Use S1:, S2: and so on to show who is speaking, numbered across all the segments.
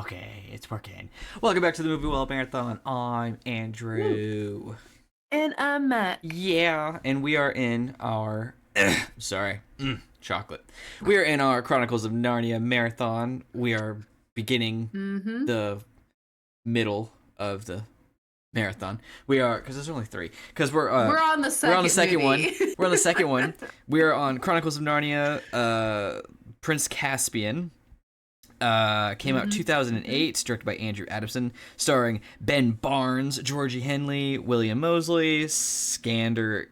S1: Okay, it's working. Welcome back to the Movie Well Marathon. I'm Andrew.
S2: And I'm Matt.
S1: Yeah, and we are in our chocolate. We are in our Chronicles of Narnia marathon. We are beginning
S2: Mm-hmm.
S1: the middle of the marathon. We are because there's only three. Because
S2: We're on the second
S1: one.
S2: movie.
S1: We're on the second one. We are on Chronicles of Narnia. Prince Caspian. Came out 2008, directed by Andrew Adamson, starring Ben Barnes, Georgie Henley, William Moseley, Skander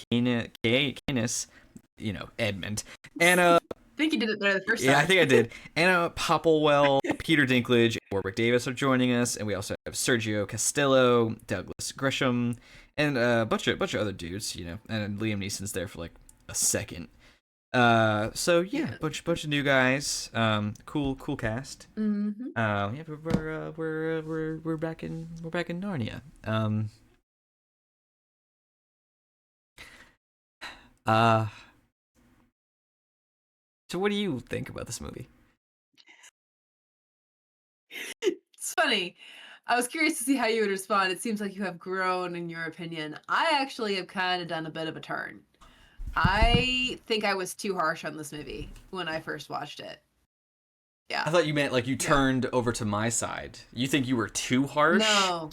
S1: Canis, Edmund, Anna.
S2: I think you did it there the first
S1: Yeah,
S2: time.
S1: I think I did. Anna Popplewell, Peter Dinklage, and Warwick Davis are joining us, and we also have Sergio Castillo, Douglas Grisham, and a bunch of other dudes, and Liam Neeson's there for like a second. So yeah, bunch of new guys. Cool cast.
S2: Mm-hmm.
S1: Yeah, we're back in Narnia. Uh, so what do you think about this movie?
S2: It's funny. I was curious to see how you would respond. It seems like you have grown in your opinion. I actually have kind of done a bit of a turn. I think I was too harsh on this movie when I first watched it. Yeah.
S1: I thought you meant like you turned over to my side. You think you were too harsh?
S2: No.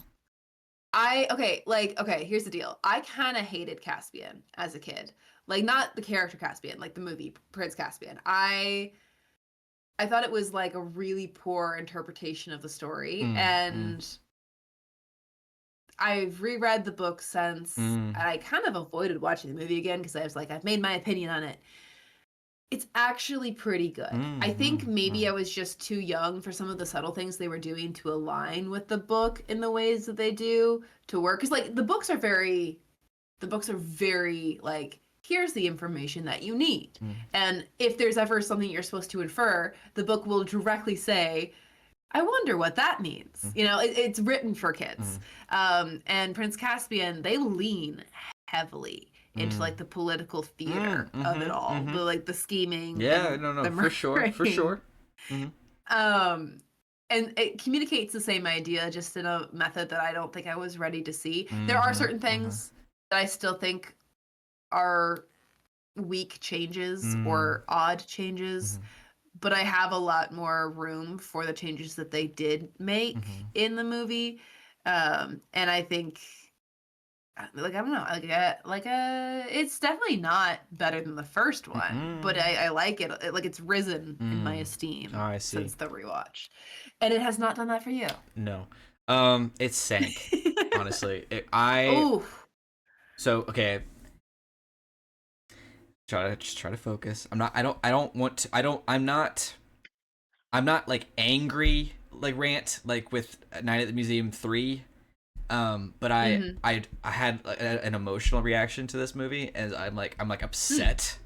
S2: Here's the deal. I kind of hated Caspian as a kid. Like, not the character Caspian, like the movie Prince Caspian. I thought it was like a really poor interpretation of the story. And I've reread the book since, and I kind of avoided watching the movie again because I was like, I've made my opinion on it. It's actually pretty good. I think maybe I was just too young for some of the subtle things they were doing to align with the book in the ways that they do to work. Because like the books are very like, here's the information that you need. And if there's ever something you're supposed to infer, the book will directly say, I wonder what that means. It's written for kids. And Prince Caspian, they lean heavily into like the political theater of it all, the scheming.
S1: Yeah,
S2: and
S1: no,
S2: the
S1: for sure.
S2: And it communicates the same idea, just in a method that I don't think I was ready to see. There are certain things that I still think are weak changes or odd changes. But I have a lot more room for the changes that they did make in the movie. And I think, like, I don't know, it's definitely not better than the first one, but I like it. It's risen in my esteem since the rewatch. And it has not done that for you.
S1: No. It sank, honestly.
S2: Oof.
S1: So, okay. Try to focus. I'm not like angry like rant like with Night at the Museum 3. But I had an emotional reaction to this movie, and I'm like upset.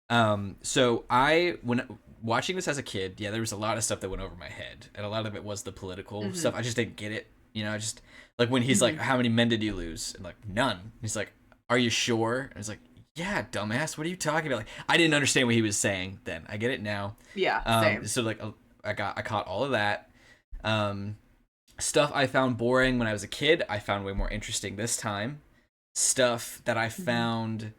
S1: So when watching this as a kid, there was a lot of stuff that went over my head, and a lot of it was the political stuff. I just didn't get it. I just like when he's like, "How many men did you lose?" And like, "None." He's like, "Are you sure?" And it's like, "Yeah, dumbass. What are you talking about?" Like, I didn't understand what he was saying then. I get it now.
S2: Yeah. Same.
S1: So like, I caught all of that. Stuff I found boring when I was a kid, I found way more interesting this time. Stuff that I found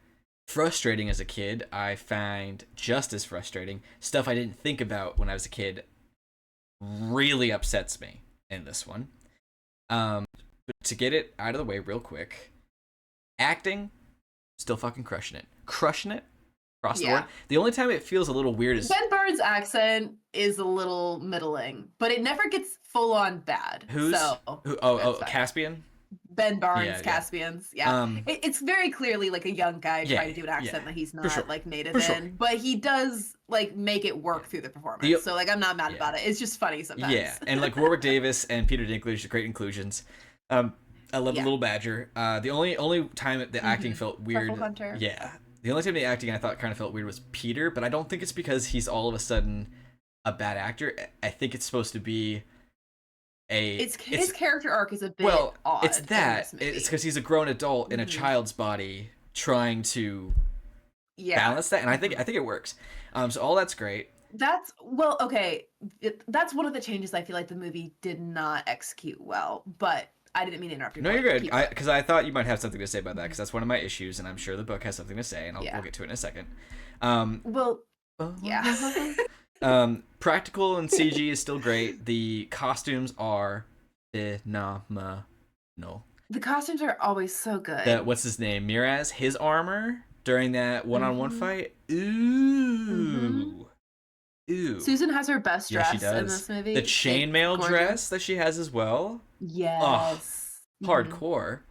S1: frustrating as a kid, I find just as frustrating. Stuff I didn't think about when I was a kid really upsets me in this one. But to get it out of the way real quick, acting, still fucking crushing it across the board. The only time it feels a little weird is
S2: Ben Barnes' accent is a little middling, but it never gets full on bad.
S1: Caspian?
S2: Ben Barnes, Caspian's. It's very clearly like a young guy trying to do an accent that he's not like native in, but he does like make it work through the performance. So like I'm not mad about it. It's just funny sometimes.
S1: Yeah, and like Warwick Davis and Peter Dinklage, great inclusions. I love the little badger. The only time the acting felt weird. The only time the acting I thought kind of felt weird was Peter, but I don't think it's because he's all of a sudden a bad actor. I think it's supposed to be his
S2: character arc is a bit odd.
S1: It's that. It's because he's a grown adult in a child's body trying to balance that, and I think it works. So all that's great.
S2: Okay. That's one of the changes I feel like the movie did not execute well, but I didn't mean to interrupt your
S1: No,
S2: point.
S1: you're good.
S2: Keep going.
S1: Because I thought you might have something to say about that, because that's one of my issues, and I'm sure the book has something to say, and we'll get to it in a second.
S2: Well, yeah.
S1: Practical and CG is still great. The costumes are phenomenal.
S2: The costumes are always so good.
S1: What's his name? Miraz, his armor during that one-on-one fight. Ooh. Ooh.
S2: Susan has her best dress
S1: she does.
S2: in this movie.
S1: The chainmail dress that she has as well.
S2: Yes.
S1: Hardcore.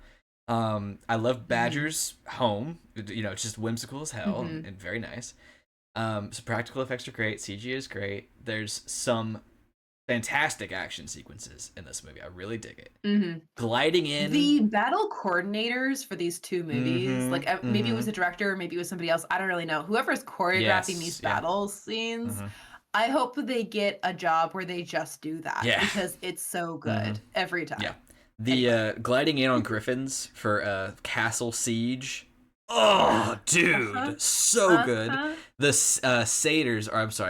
S1: I love Badger's home. It's just whimsical as hell and very nice. So practical effects are great. CG is great. There's some fantastic action sequences in this movie. I really dig it. Gliding in.
S2: The battle coordinators for these two movies, maybe it was the director, maybe it was somebody else. I don't really know. Whoever's choreographing these battle scenes, I hope they get a job where they just do that because it's so good every time.
S1: Yeah. The gliding in on griffins for castle siege. Oh, dude, so good. The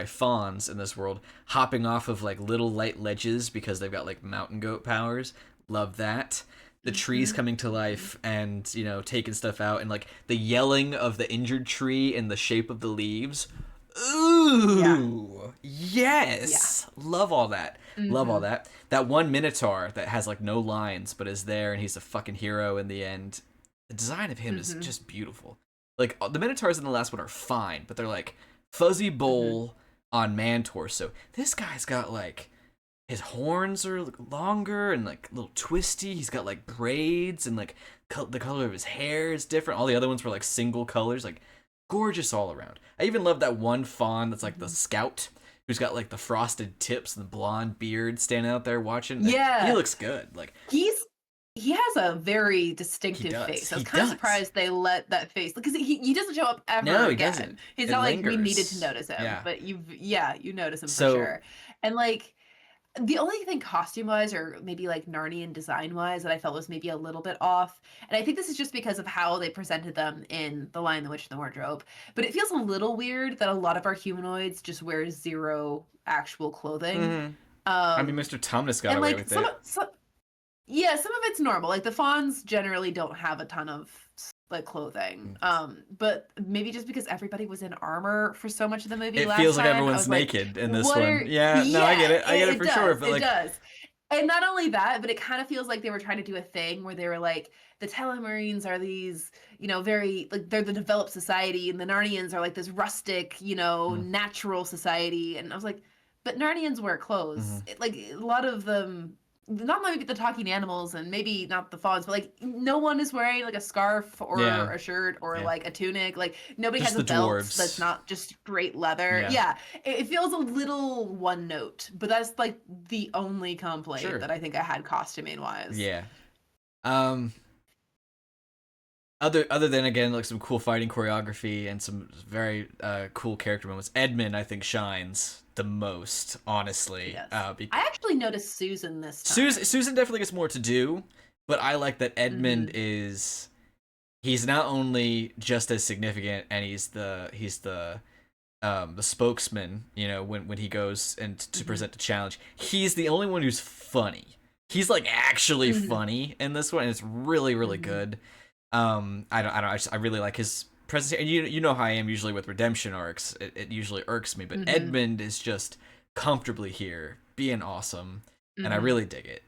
S1: fawns in this world, hopping off of like little light ledges because they've got like mountain goat powers. Love that. The trees coming to life and taking stuff out, and like the yelling of the injured tree in the shape of the leaves. Ooh, yes, love all that. Love all that. That one minotaur that has like no lines but is there, and he's a fucking hero in the end. The design of him is just beautiful. Like the minotaurs in the last one are fine, but they're like fuzzy bowl on man torso. This guy's got like his horns are longer and like a little twisty. He's got like braids, and like the color of his hair is different. All the other ones were like single colors, like gorgeous all around. I even love that one fawn that's like the scout, who's got like the frosted tips and the blonde beard standing out there watching.
S2: Yeah,
S1: he looks good. Like
S2: he has a very distinctive face. I was kind of surprised they let that face, because he doesn't show up ever again. Doesn't. He's not like we needed to notice him, but you notice him for sure. And like the only thing costume-wise, or maybe like Narnian design-wise, that I felt was maybe a little bit off, and I think this is just because of how they presented them in The Lion, the Witch, and the Wardrobe, but it feels a little weird that a lot of our humanoids just wear zero actual clothing.
S1: I mean, Mr. Tumnus got away with it.
S2: Yeah, some of it's normal. Like the fawns generally don't have a ton of like clothing. But maybe just because everybody was in armor for so much of the movie.
S1: It feels like everyone's naked in this one. I get it. I get it for sure. But
S2: it does. And not only that, but it kind of feels like they were trying to do a thing where they were like, the Telemarines are these, very like they're the developed society, and the Narnians are like this rustic, natural society. And I was like, but Narnians wear clothes. Like a lot of them. Not maybe the talking animals and maybe not the fawns, but like no one is wearing like a scarf or a shirt or like a tunic. Like nobody just has a belt dwarves. That's not just straight leather. Yeah. It feels a little one note, but that's like the only complaint that I think I had costuming wise.
S1: Yeah. Other than again like some cool fighting choreography and some very cool character moments, Edmund I think shines the most, honestly.
S2: Yes. I actually noticed Susan this time.
S1: Susan definitely gets more to do, but I like that Edmund he's not only just as significant, and he's the spokesman, when he goes and to present the challenge. He's the only one who's funny. He's like actually funny in this one, and it's really, really good. I really like his presentation. You know how I am usually with redemption arcs. It usually irks me, but Edmund is just comfortably here, being awesome, and I really dig it.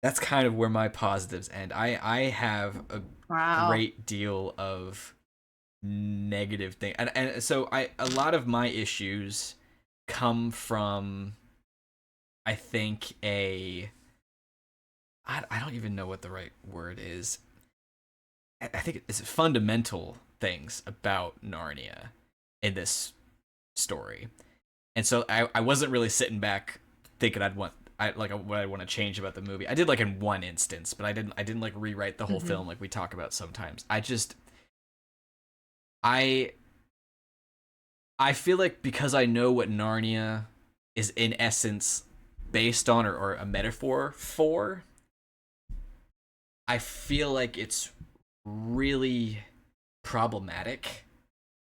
S1: That's kind of where my positives end. I have a great deal of negative thing, and so a lot of my issues come from, I think, I don't even know what the right word is. I think it's fundamental things about Narnia in this story. And so I wasn't really sitting back thinking what I want to change about the movie. I did like in one instance, but I didn't like rewrite the whole film like we talk about sometimes. I feel like because I know what Narnia is in essence based on or a metaphor for, I feel like it's really problematic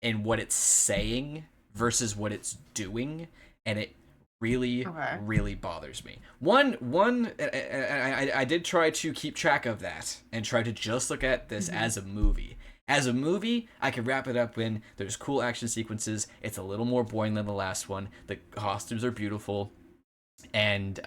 S1: in what it's saying versus what it's doing, and it really really bothers me. I did try to keep track of that and try to just look at this as a movie. As a movie, I could wrap it up in there's cool action sequences. It's a little more boring than the last one. The costumes are beautiful, and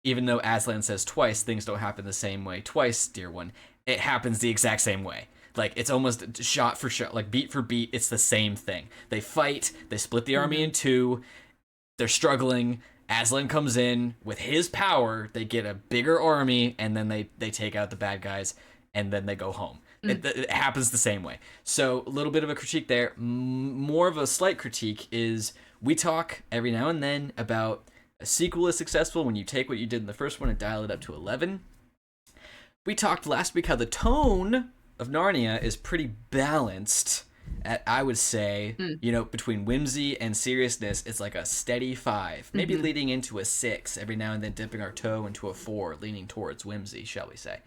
S1: even though Aslan says twice, things don't happen the same way twice, dear one. It happens the exact same way. Like, it's almost shot for shot, like beat for beat, it's the same thing. They fight, they split the army in two, they're struggling, Aslan comes in, with his power, they get a bigger army, and then they take out the bad guys, and then they go home. It happens the same way. So, a little bit of a critique there. More of a slight critique is, we talk every now and then about a sequel is successful when you take what you did in the first one and dial it up to 11. We talked last week how the tone of Narnia is pretty balanced at, I would say, between whimsy and seriousness. It's like a steady 5, maybe leading into a 6, every now and then dipping our toe into a 4, leaning towards whimsy, shall we say.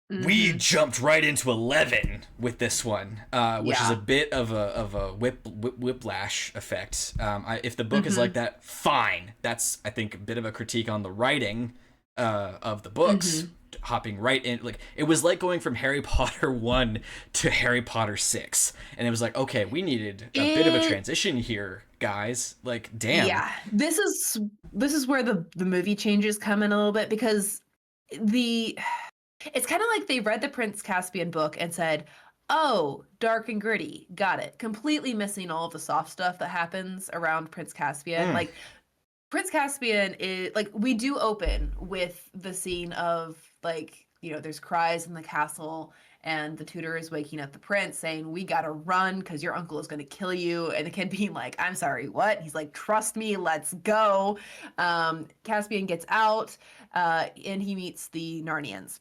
S1: We jumped right into 11 with this one, which is a bit of a whiplash effect. If the book is like that, fine. That's, I think, a bit of a critique on the writing of the books. Hopping right in, like, it was like going from Harry Potter 1 to Harry Potter 6, and it was like, okay, we needed a bit of a transition here, guys. Like, damn.
S2: Yeah, this is where the movie changes come in a little bit, because it's kind of like they read the Prince Caspian book and said, oh, dark and gritty, got it, completely missing all of the soft stuff that happens around Prince Caspian. Like, Prince Caspian is, like, we do open with the scene of, like, there's cries in the castle, and the tutor is waking up the prince saying, we gotta run because your uncle is gonna kill you. And the kid being like, I'm sorry, what? He's like, trust me, let's go. Caspian gets out, and he meets the Narnians.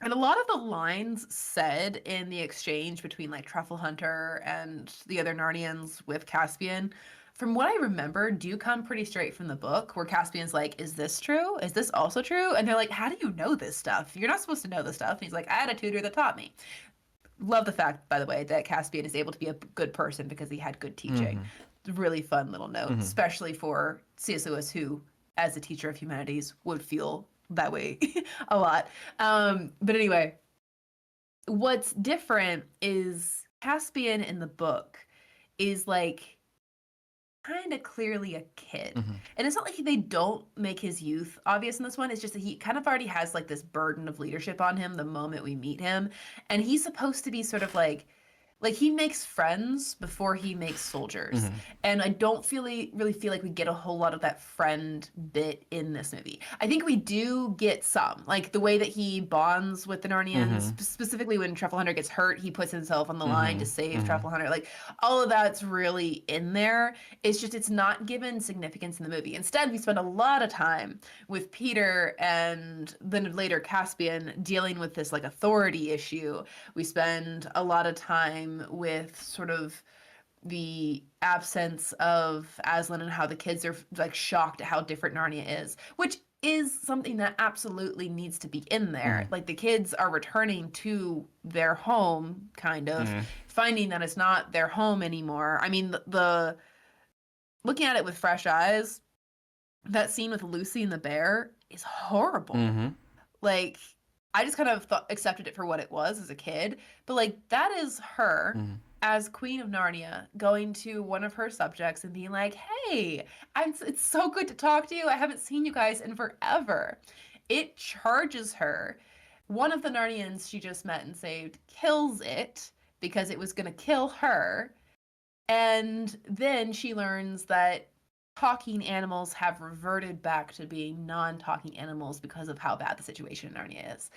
S2: And a lot of the lines said in the exchange between, like, Truffle Hunter and the other Narnians with Caspian, from what I remember, do come pretty straight from the book, where Caspian's like, is this true? Is this also true? And they're like, how do you know this stuff? You're not supposed to know this stuff. And he's like, I had a tutor that taught me. Love the fact, by the way, that Caspian is able to be a good person because he had good teaching. Really fun little note, especially for C.S. Lewis, who, as a teacher of humanities, would feel that way a lot. But anyway, what's different is Caspian in the book is, like, kind of clearly a kid. And it's not like they don't make his youth obvious in this one. It's just that he kind of already has, like, this burden of leadership on him the moment we meet him. And he's supposed to be sort of like he makes friends before he makes soldiers. And I don't really feel like we get a whole lot of that friend bit in this movie. I think we do get some, like the way that he bonds with the Narnians, specifically when Truffle Hunter gets hurt, he puts himself on the line to save Truffle Hunter. Like, all of that's really in there. It's just, it's not given significance in the movie. Instead, we spend a lot of time with Peter and then later Caspian dealing with this, like, authority issue. We spend a lot of time with sort of the absence of Aslan and how the kids are, like, shocked at how different Narnia is, which is something that absolutely needs to be in there. Like, the kids are returning to their home, kind of, finding that it's not their home anymore. I mean, the looking at it with fresh eyes, that scene with Lucy and the bear is horrible. Like, I just kind of accepted it for what it was as a kid. But, like, that is her as Queen of Narnia going to one of her subjects and being like, hey, it's so good to talk to you. I haven't seen you guys in forever. It charges her. One of the Narnians she just met and saved kills it because it was going to kill her. And then she learns that talking animals have reverted back to being non-talking animals because of how bad the situation in Narnia is.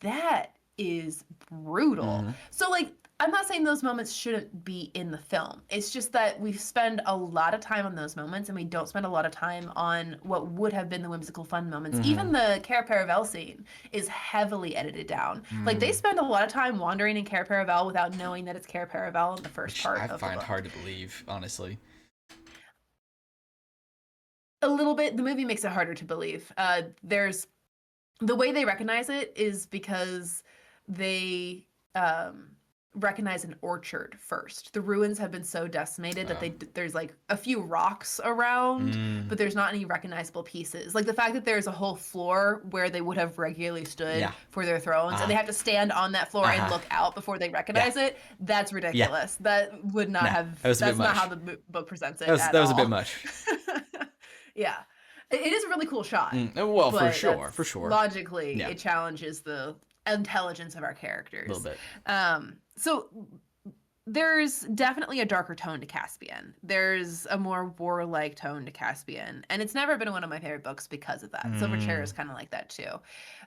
S2: That is brutal. So, like, I'm not saying those moments shouldn't be in the film. It's just that we spend a lot of time on those moments, and we don't spend a lot of time on what would have been the whimsical fun moments. Even the Cair Paravel scene is heavily edited down. Like, they spend a lot of time wandering in Cair Paravel without knowing that it's Cair Paravel in the first part of the book.
S1: I find hard to believe, honestly.
S2: A little bit. The movie makes it harder to believe. There's the way they recognize it is because they recognize an orchard first. The ruins have been so decimated that there's like a few rocks around, but there's not any recognizable pieces. Like the fact that there's a whole floor where they would have regularly stood for their thrones, and they have to stand on that floor and look out before they recognize it. That's ridiculous. That would not have. That's not how the book presents it.
S1: That was a bit much.
S2: Yeah. It is a really cool shot.
S1: Well, for sure.
S2: Logically, it challenges the intelligence of our characters.
S1: A little bit.
S2: So there's definitely a darker tone to Caspian. There's a more warlike tone to Caspian. And it's never been one of my favorite books because of that. Silverchair is kind of like that too.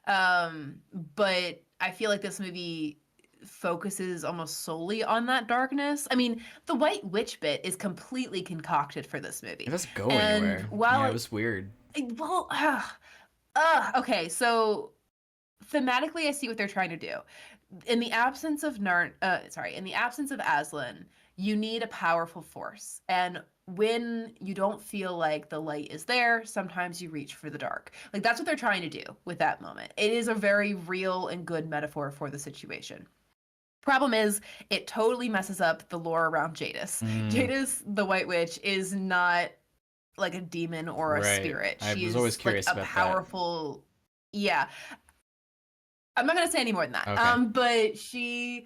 S2: But I feel like this movie focuses almost solely on that darkness. I mean, the White Witch bit is completely concocted for this movie.
S1: It doesn't go anywhere. While it was weird.
S2: Well, okay, so thematically, I see what they're trying to do. In the absence of Aslan, you need a powerful force. And when you don't feel like the light is there, sometimes you reach for the dark. Like that's what they're trying to do with that moment. It is a very real and good metaphor for the situation. Problem is, it totally messes up the lore around Jadis. Jadis, the White Witch, is not like a demon or a spirit.
S1: She was always curious
S2: like
S1: about
S2: a powerful. That. Yeah. I'm not gonna say any more than that. Okay. But she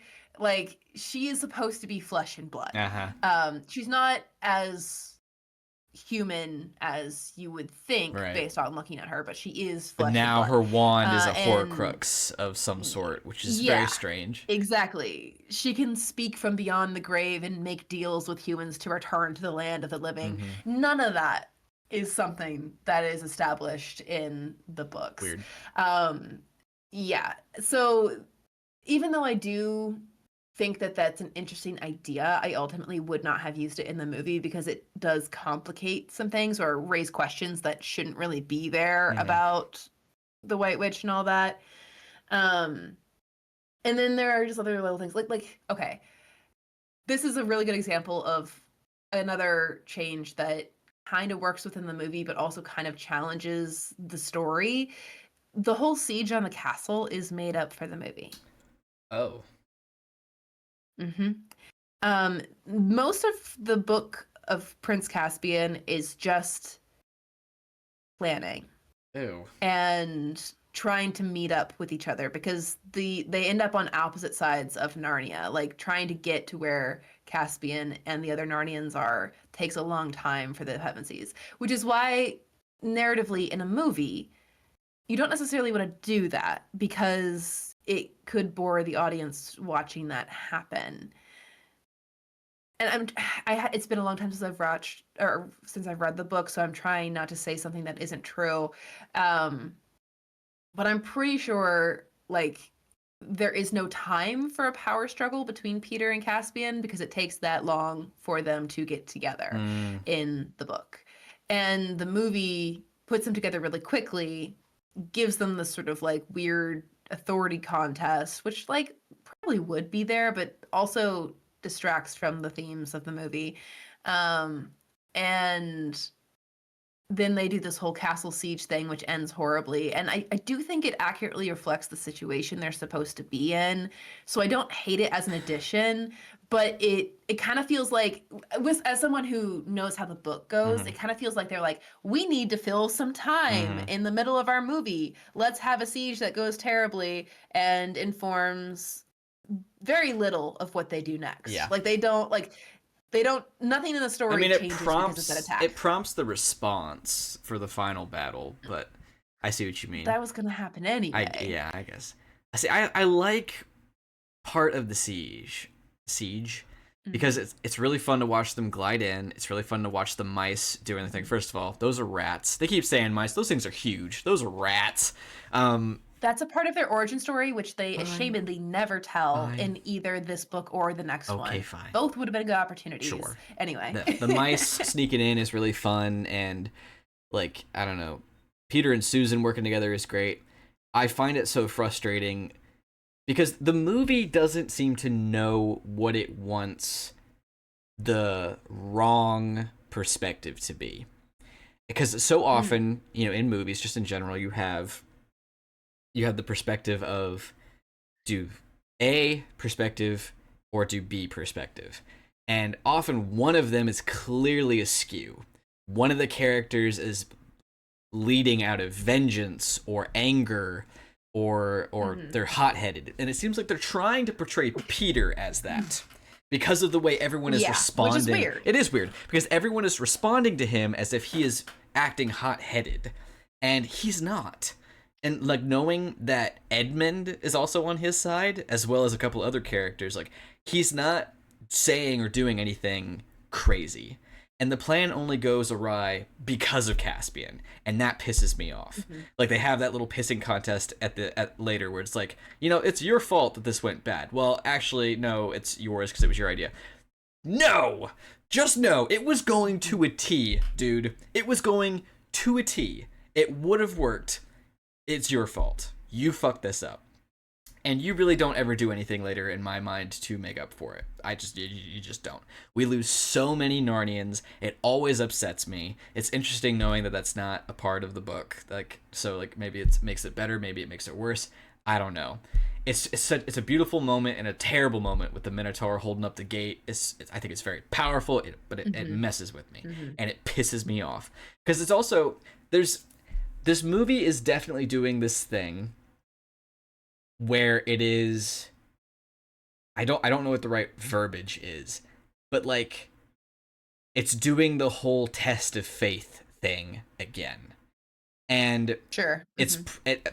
S2: is supposed to be flesh and blood. She's not as human as you would think based on looking at her, but she is flesh and blood.
S1: Now her wand is a Horcrux of some sort, which is very strange.
S2: Exactly. She can speak from beyond the grave and make deals with humans to return to the land of the living. None of that is something that is established in the books.
S1: Weird.
S2: Yeah. So even though I do think that that's an interesting idea, I ultimately would not have used it in the movie because it does complicate some things or raise questions that shouldn't really be there about the White Witch and all that. And then there are just other little things like okay, this is a really good example of another change that kind of works within the movie but also kind of challenges the story. The whole siege on the castle is made up for the movie.
S1: Oh.
S2: Most of the book of Prince Caspian is just planning.
S1: Ew.
S2: And trying to meet up with each other because they end up on opposite sides of Narnia. Like trying to get to where Caspian and the other Narnians are takes a long time for the Heaven Seas, which is why narratively in a movie you don't necessarily want to do that because it could bore the audience watching that happen. And it's been a long time since I've watched or since I've read the book, so I'm trying not to say something that isn't true. But I'm pretty sure like there is no time for a power struggle between Peter and Caspian because it takes that long for them to get together in the book. And the movie puts them together really quickly, gives them this sort of like weird authority contest, which like probably would be there, but also distracts from the themes of the movie. And then they do this whole castle siege thing, which ends horribly. And I do think it accurately reflects the situation they're supposed to be in. So I don't hate it as an addition, but it kind of feels like, as someone who knows how the book goes, it kind of feels like they're like, we need to fill some time in the middle of our movie. Let's have a siege that goes terribly and informs very little of what they do next.
S1: Yeah.
S2: Like nothing in the story changes because it's an attack.
S1: It prompts the response for the final battle, but I see what you mean.
S2: That was going to happen anyway.
S1: I guess. I like part of the siege because it's really fun to watch them glide in. It's really fun to watch the mice doing the thing. First of all, those are rats. They keep saying mice. Those things are huge. Those are rats.
S2: That's a part of their origin story, which they ashamedly never tell in either this book or the next one.
S1: Okay, fine.
S2: Both would have been good opportunities.
S1: Sure.
S2: Anyway.
S1: The mice sneaking in is really fun, and, like, I don't know, Peter and Susan working together is great. I find it so frustrating because the movie doesn't seem to know what it wants the wrong perspective to be. Because so often, in movies, just in general, you have the perspective of, do A perspective or do B perspective. And often one of them is clearly askew. One of the characters is leading out of vengeance or anger or they're hot-headed. And it seems like they're trying to portray Peter as that. Because of the way everyone is responding.
S2: Which is weird.
S1: It is weird. Because everyone is responding to him as if he is acting hot-headed. And he's not. And, like, knowing that Edmund is also on his side, as well as a couple other characters, like, he's not saying or doing anything crazy. And the plan only goes awry because of Caspian, and that pisses me off. Like, they have that little pissing contest at later where it's like, you know, it's your fault that this went bad. Well, actually, no, it's yours because it was your idea. No! Just no. It was going to a T, dude. It was going to a T. It would have worked. It's your fault. You fucked this up. And you really don't ever do anything later, in my mind, to make up for it. You just don't. We lose so many Narnians. It always upsets me. It's interesting knowing that that's not a part of the book. Like, so, like, maybe it makes it better, maybe it makes it worse. I don't know. It's a beautiful moment and a terrible moment with the Minotaur holding up the gate. I think it's very powerful, but it messes with me, and it pisses me off because it's also this movie is definitely doing this thing where it is I don't know what the right verbiage is, but like it's doing the whole test of faith thing again. And
S2: sure.
S1: It's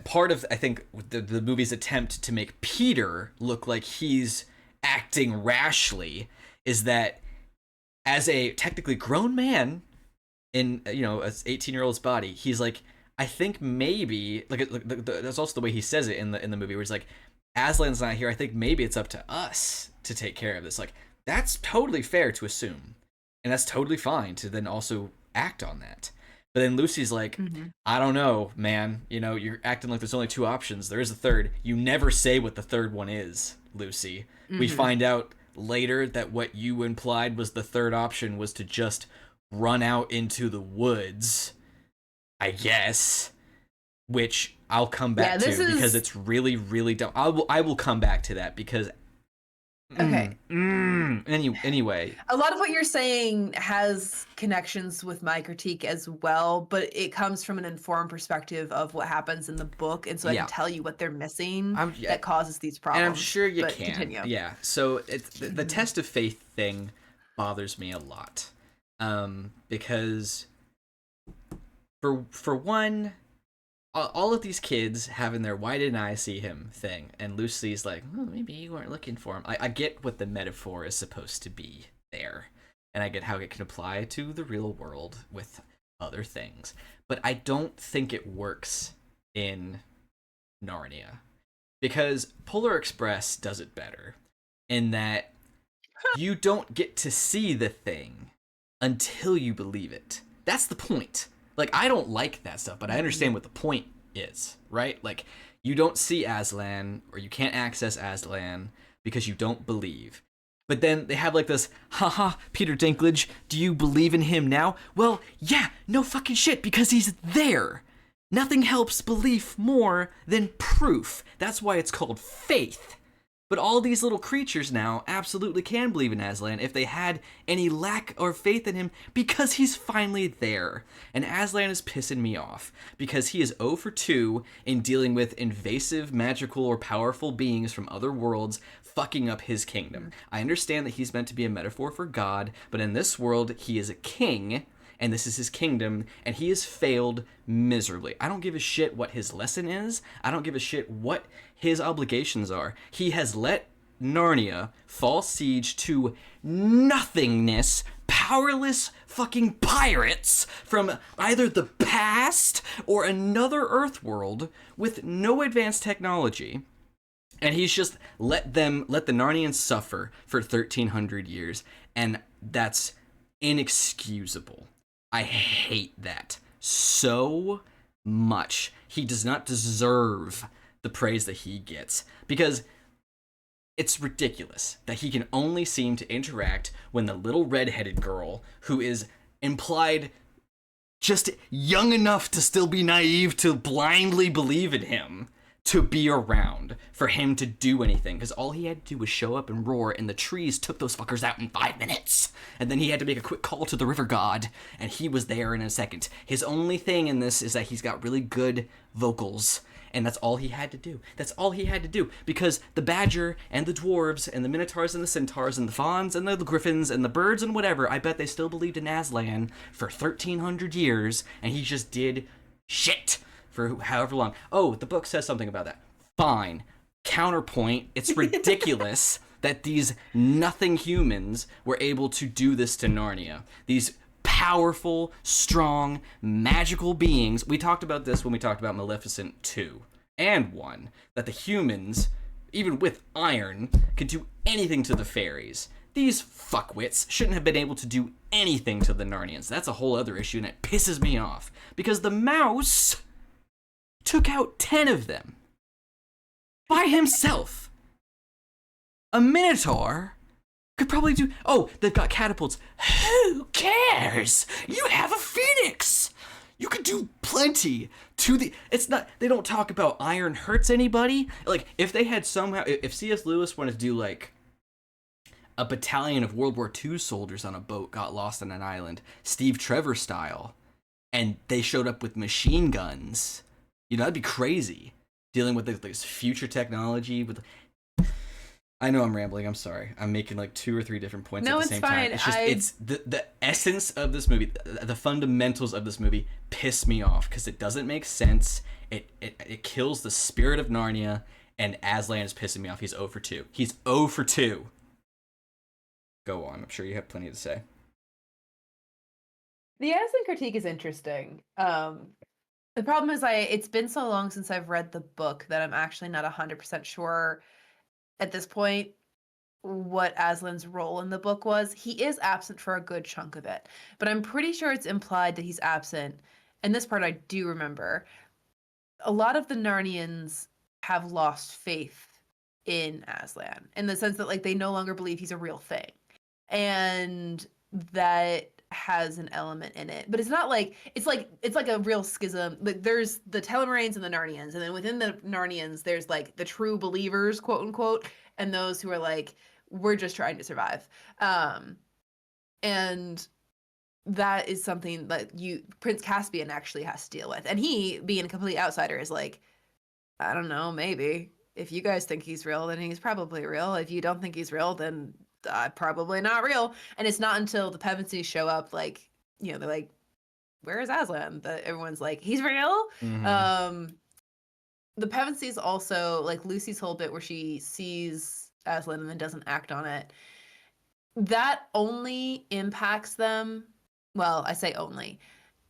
S1: part of, I think, the movie's attempt to make Peter look like he's acting rashly is that as a technically grown man in, you know, an 18-year-old's body, he's like, I think maybe, like that's also the way he says it in the movie, where he's like, Aslan's not here. I think maybe it's up to us to take care of this. Like, that's totally fair to assume, and that's totally fine to then also act on that. But then Lucy's like, I don't know, man. You know, you're acting like there's only two options. There is a third. You never say what the third one is, Lucy. We find out later that what you implied was the third option was to just run out into the woods, I guess, which I'll come back to because it's really, really dumb. I will come back to that because anyway,
S2: a lot of what you're saying has connections with my critique as well, but it comes from an informed perspective of what happens in the book, and so I can tell you what they're missing that causes these problems.
S1: And I'm sure you can.
S2: Continue.
S1: Yeah. So it's the test of faith thing bothers me a lot, because for one, all of these kids having their "why didn't I see him" thing, and Lucy's like, oh, maybe you weren't looking for him. I get what the metaphor is supposed to be there, and I get how it can apply to the real world with other things, but I don't think it works in Narnia, because Polar Express does it better in that you don't get to see the thing until you believe it. That's the point. Like, I don't like that stuff, but I understand what the point is, right? Like, you don't see Aslan, or you can't access Aslan because you don't believe. But then they have like this, haha, Peter Dinklage, do you believe in him now? Well, yeah, no fucking shit, because he's there. Nothing helps belief more than proof. That's why it's called faith. But all these little creatures now absolutely can believe in Aslan if they had any lack or faith in him, because he's finally there. And Aslan is pissing me off because he is 0 for 2 in dealing with invasive, magical, or powerful beings from other worlds fucking up his kingdom. I understand that he's meant to be a metaphor for God, but in this world, he is a king, and this is his kingdom, and he has failed miserably. I don't give a shit what his lesson is. I don't give a shit what his obligations are. He has let Narnia fall siege to nothingness, powerless fucking pirates from either the past or another Earth world with no advanced technology. And he's just let the Narnians suffer for 1,300 years, and that's inexcusable. I hate that so much. He does not deserve the praise that he gets, because it's ridiculous that he can only seem to interact when the little red-headed girl, who is implied just young enough to still be naive to blindly believe in him, to be around for him to do anything, because all he had to do was show up and roar, and the trees took those fuckers out in 5 minutes. And then he had to make a quick call to the river god, and he was there in a second. His only thing in this is that he's got really good vocals, and that's all he had to do. That's all he had to do, because the badger and the dwarves and the minotaurs and the centaurs and the fawns and the griffins and the birds and whatever, I bet they still believed in Aslan for 1,300 years, and he just did shit for however long. Oh, the book says something about that. Fine. Counterpoint, it's ridiculous that these nothing humans were able to do this to Narnia. These powerful, strong, magical beings. We talked about this when we talked about Maleficent 2 and 1, that the humans, even with iron, could do anything to the fairies. These fuckwits shouldn't have been able to do anything to the Narnians. That's a whole other issue, and it pisses me off. Because the mouse took out 10 of them by himself. A minotaur could probably do... Oh, they've got catapults. Who cares? You have a phoenix. You could do plenty to the... It's not... They don't talk about iron hurts anybody. Like, if they had somehow... If C.S. Lewis wanted to do, like, a battalion of World War II soldiers on a boat got lost on an island, Steve Trevor style, and they showed up with machine guns, you know, that'd be crazy. Dealing with this future technology with... I know I'm rambling. I'm sorry. I'm making like 2 or 3 different points at the same time. It's just it's the essence of this movie, the fundamentals of this movie piss me off because it doesn't make sense. It kills the spirit of Narnia, and Aslan is pissing me off. He's 0 for 2. He's 0 for 2. Go on. I'm sure you have plenty to say.
S2: The Aslan critique is interesting. The problem is it's been so long since I've read the book that I'm actually not 100% sure at this point what Aslan's role in the book was. He is absent for a good chunk of it, but I'm pretty sure it's implied that he's absent. And this part I do remember. A lot of the Narnians have lost faith in Aslan in the sense that like they no longer believe he's a real thing. And that has an element in it, but it's not like it's like a real schism. Like there's the Telemaines and the Narnians, and then within the Narnians there's like the true believers, quote unquote, and those who are like, we're just trying to survive. And that is something that Prince Caspian actually has to deal with, and he, being a complete outsider, is like, I don't know, maybe if you guys think he's real, then he's probably real. If you don't think he's real, then probably not real. And it's not until the Pevensies show up, like, you know, they're like, where is Aslan? That everyone's like, he's real. Mm-hmm. The Pevensies also, like Lucy's whole bit where she sees Aslan and then doesn't act on it, that only impacts them. Well, I say only.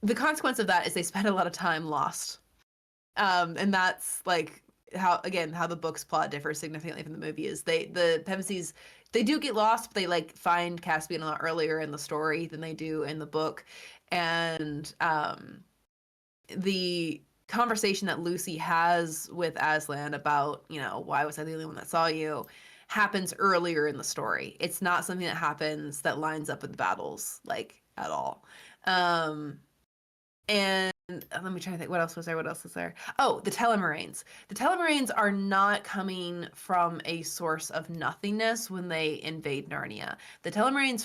S2: The consequence of that is they spend a lot of time lost. And that's like how the book's plot differs significantly from the movie. Is the Pevensies, they do get lost, but they like find Caspian a lot earlier in the story than they do in the book. And the conversation that Lucy has with Aslan about, you know, why was I the only one that saw you, happens earlier in the story. It's not something that happens that lines up with the battles, like, at all. And let me try to think, what else was there? Oh, the Telemaines. The Telemaines are not coming from a source of nothingness when they invade Narnia. The Telemaines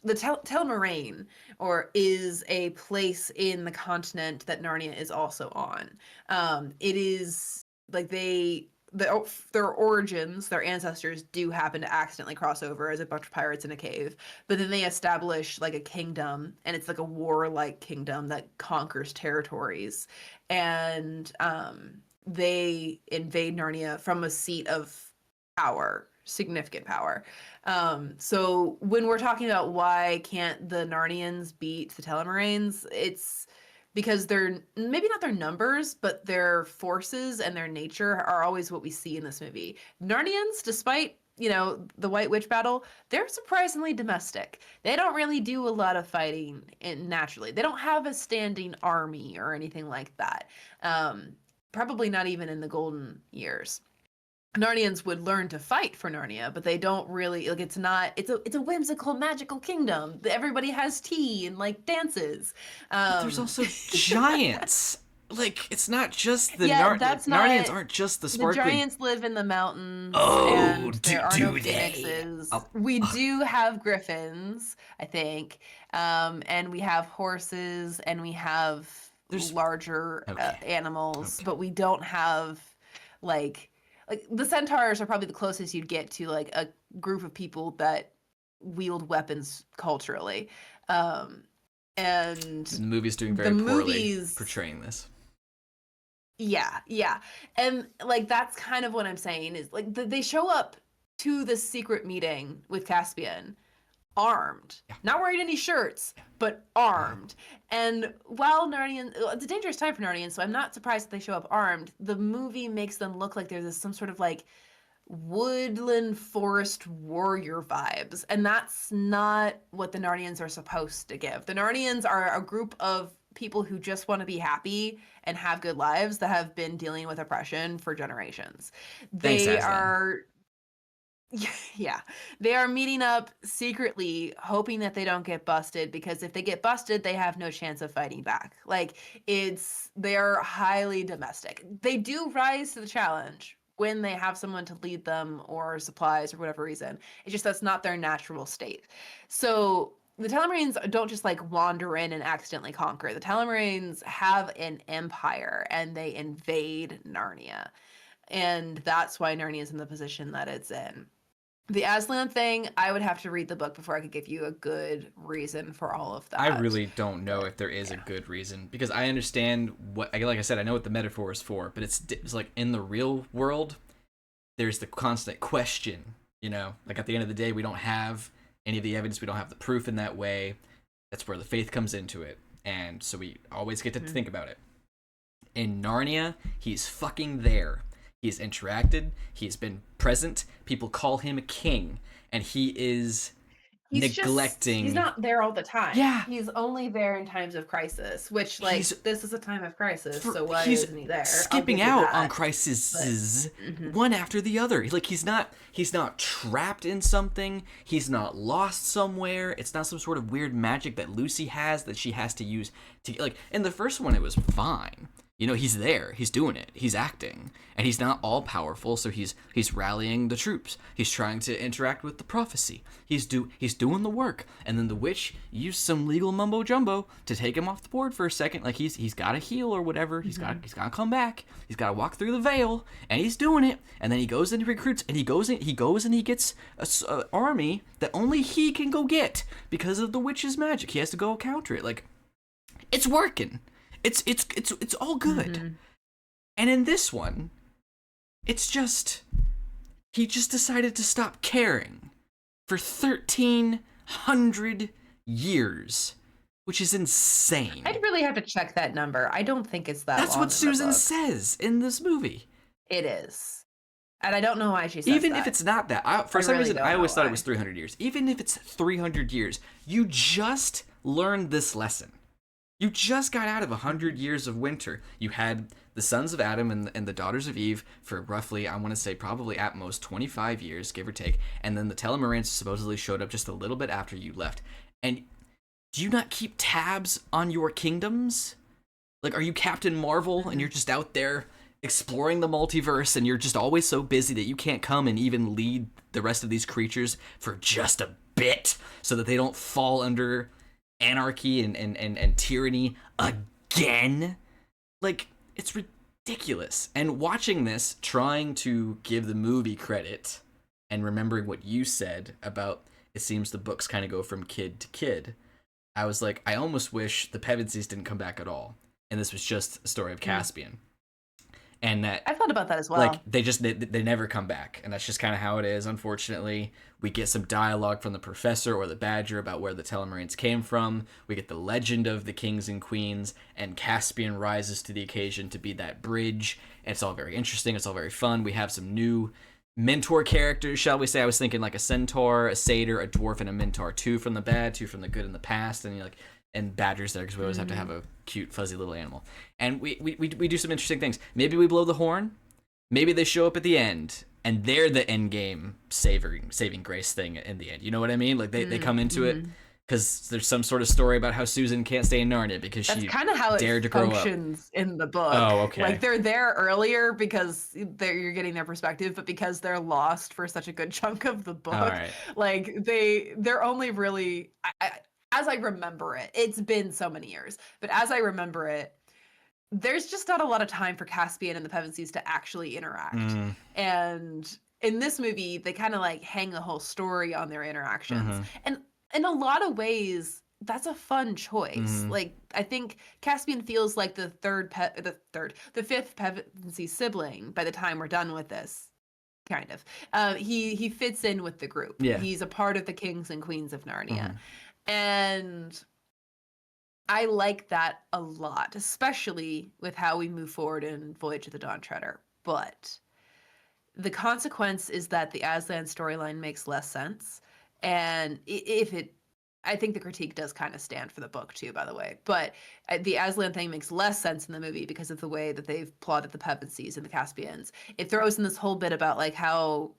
S2: Telemaine, or is a place in the continent that Narnia is also on. It is like their origins, their ancestors do happen to accidentally cross over as a bunch of pirates in a cave, but then they establish like a kingdom, and it's like a warlike kingdom that conquers territories, and they invade Narnia from a seat of power, significant power. So when we're talking about why can't the Narnians beat the Telemaines, it's because they're maybe not their numbers, but their forces and their nature are always what we see in this movie. Narnians, despite, you know, the White Witch battle, they're surprisingly domestic. They don't really do a lot of fighting naturally. They don't have a standing army or anything like that. Probably not even in the golden years. Narnians would learn to fight for Narnia, but they don't really, like, it's a whimsical, magical kingdom. Everybody has tea and like dances.
S1: But there's also giants. like it's not just the
S2: that's not
S1: Narnians aren't just the sparkly.
S2: The giants live in the mountains.
S1: Oh,
S2: and there are no
S1: they?
S2: phoenixes. We do have griffins, I think, and we have horses, and we have larger animals, but we don't have like the centaurs are probably the closest you'd get to like a group of people that wield weapons culturally. And
S1: the movie's doing very poorly portraying this.
S2: Yeah. And like that's kind of what I'm saying is like they show up to the secret meeting with Caspian armed, not wearing any shirts, but armed. And while Narnian, it's a dangerous time for Narnians, so I'm not surprised that they show up armed. The movie makes them look like there's some sort of like woodland forest warrior vibes, and that's not what the Narnians are supposed to give. The Narnians are a group of people who just want to be happy and have good lives that have been dealing with oppression for generations. They are meeting up secretly, hoping that they don't get busted, because if they get busted, they have no chance of fighting back. Like they're highly domestic. They do rise to the challenge when they have someone to lead them or supplies or whatever reason. It's just that's not their natural state. So the Telmarines don't just like wander in and accidentally conquer. The Telmarines have an empire and they invade Narnia. And that's why Narnia is in the position that it's in. The Aslan thing, I would have to read the book before I could give you a good reason for all of that.
S1: I really don't know if there is a good reason, because I understand what, like I said, I know what the metaphor is for, but it's like in the real world, there's the constant question, you know, like at the end of the day, we don't have any of the evidence, we don't have the proof in that way. That's where the faith comes into it. And so we always get to think about it. In Narnia, he's fucking there. He's interacted. He's been present. People call him a king, and he is neglecting.
S2: He's not there all the time.
S1: Yeah,
S2: he's only there in times of crisis. Which, like, this is a time of crisis, so why isn't he there?
S1: Skipping out on crises one after the other. Like he's not trapped in something. He's not lost somewhere. It's not some sort of weird magic that Lucy has that she has to use to, like, in the first one it was fine. You know, he's there, he's doing it, he's acting, and he's not all powerful, so he's rallying the troops. He's trying to interact with the prophecy. He's doing the work, and then the witch used some legal mumbo jumbo to take him off the board for a second. Like he's got to heal or whatever. He's got to come back. He's got to walk through the veil, and he's doing it. And then he goes and recruits, and he goes and he gets an army that only he can go get because of the witch's magic. He has to go counter it. Like, it's working. It's all good. And in this one, it's just, he just decided to stop caring for 1,300 years, which is insane.
S2: I'd really have to check that number. I don't think it's that.
S1: That's what Susan says in this movie.
S2: It is. And I don't know why she says
S1: Even
S2: that.
S1: if it's not that. For some reason, I always thought it was 300 years. Even if it's 300 years, you just learned this lesson. You just got out of 100 years of winter. You had the sons of Adam and the daughters of Eve for roughly, I want to say probably at most 25 years, give or take. And then the Telmarines supposedly showed up just a little bit after you left. And do you not keep tabs on your kingdoms? Like, are you Captain Marvel and you're just out there exploring the multiverse and you're just always so busy that you can't come and even lead the rest of these creatures for just a bit so that they don't fall under anarchy and tyranny again? Like, it's ridiculous. And watching this, trying to give the movie credit and remembering what you said about it seems the books kind of go from kid to kid, I was like, I almost wish the Pevensies didn't come back at all and this was just a story of Caspian. And that
S2: I thought about that as well.
S1: Like they never come back, and that's just kind of how it is. Unfortunately, we get some dialogue from the professor or the badger about where the Telmarines came from. We get the legend of the kings and queens, and Caspian rises to the occasion to be that bridge. And it's all very interesting. It's all very fun. We have some new mentor characters, shall we say. I was thinking like a centaur, a satyr, a dwarf, and a minotaur. 2 from the bad, 2 from the good in the past, and and badgers there because we always have to have a cute fuzzy little animal. And we do some interesting things. Maybe we blow the horn. Maybe they show up at the end and they're the end game saving grace thing in the end. You know what I mean? Like they come into it because there's some sort of story about how Susan can't stay in Narnia because
S2: That's
S1: she
S2: kind of how
S1: dared to
S2: it
S1: grow up.
S2: functions in the book.
S1: Oh, okay.
S2: Like they're there earlier because you're getting their perspective, but because they're lost for such a good chunk of the book,
S1: Right.
S2: like they're only really, as I remember it, it's been so many years, but as I remember it, there's just not a lot of time for Caspian and the Pevensies to actually interact. And in this movie, they kind of like hang the whole story on their interactions. And in a lot of ways, that's a fun choice. Like I think Caspian feels like the fifth Pevensey sibling by the time we're done with this. Kind of. He fits in with the group.
S1: Yeah.
S2: He's a part of the kings and queens of Narnia. And I like that a lot, especially with how we move forward in Voyage of the Dawn Treader. But the consequence is that the Aslan storyline makes less sense. And I think the critique does kind of stand for the book too, by the way. But the Aslan thing makes less sense in the movie because of the way that they've plotted the Pevensies and the Caspians. It throws in this whole bit about like how,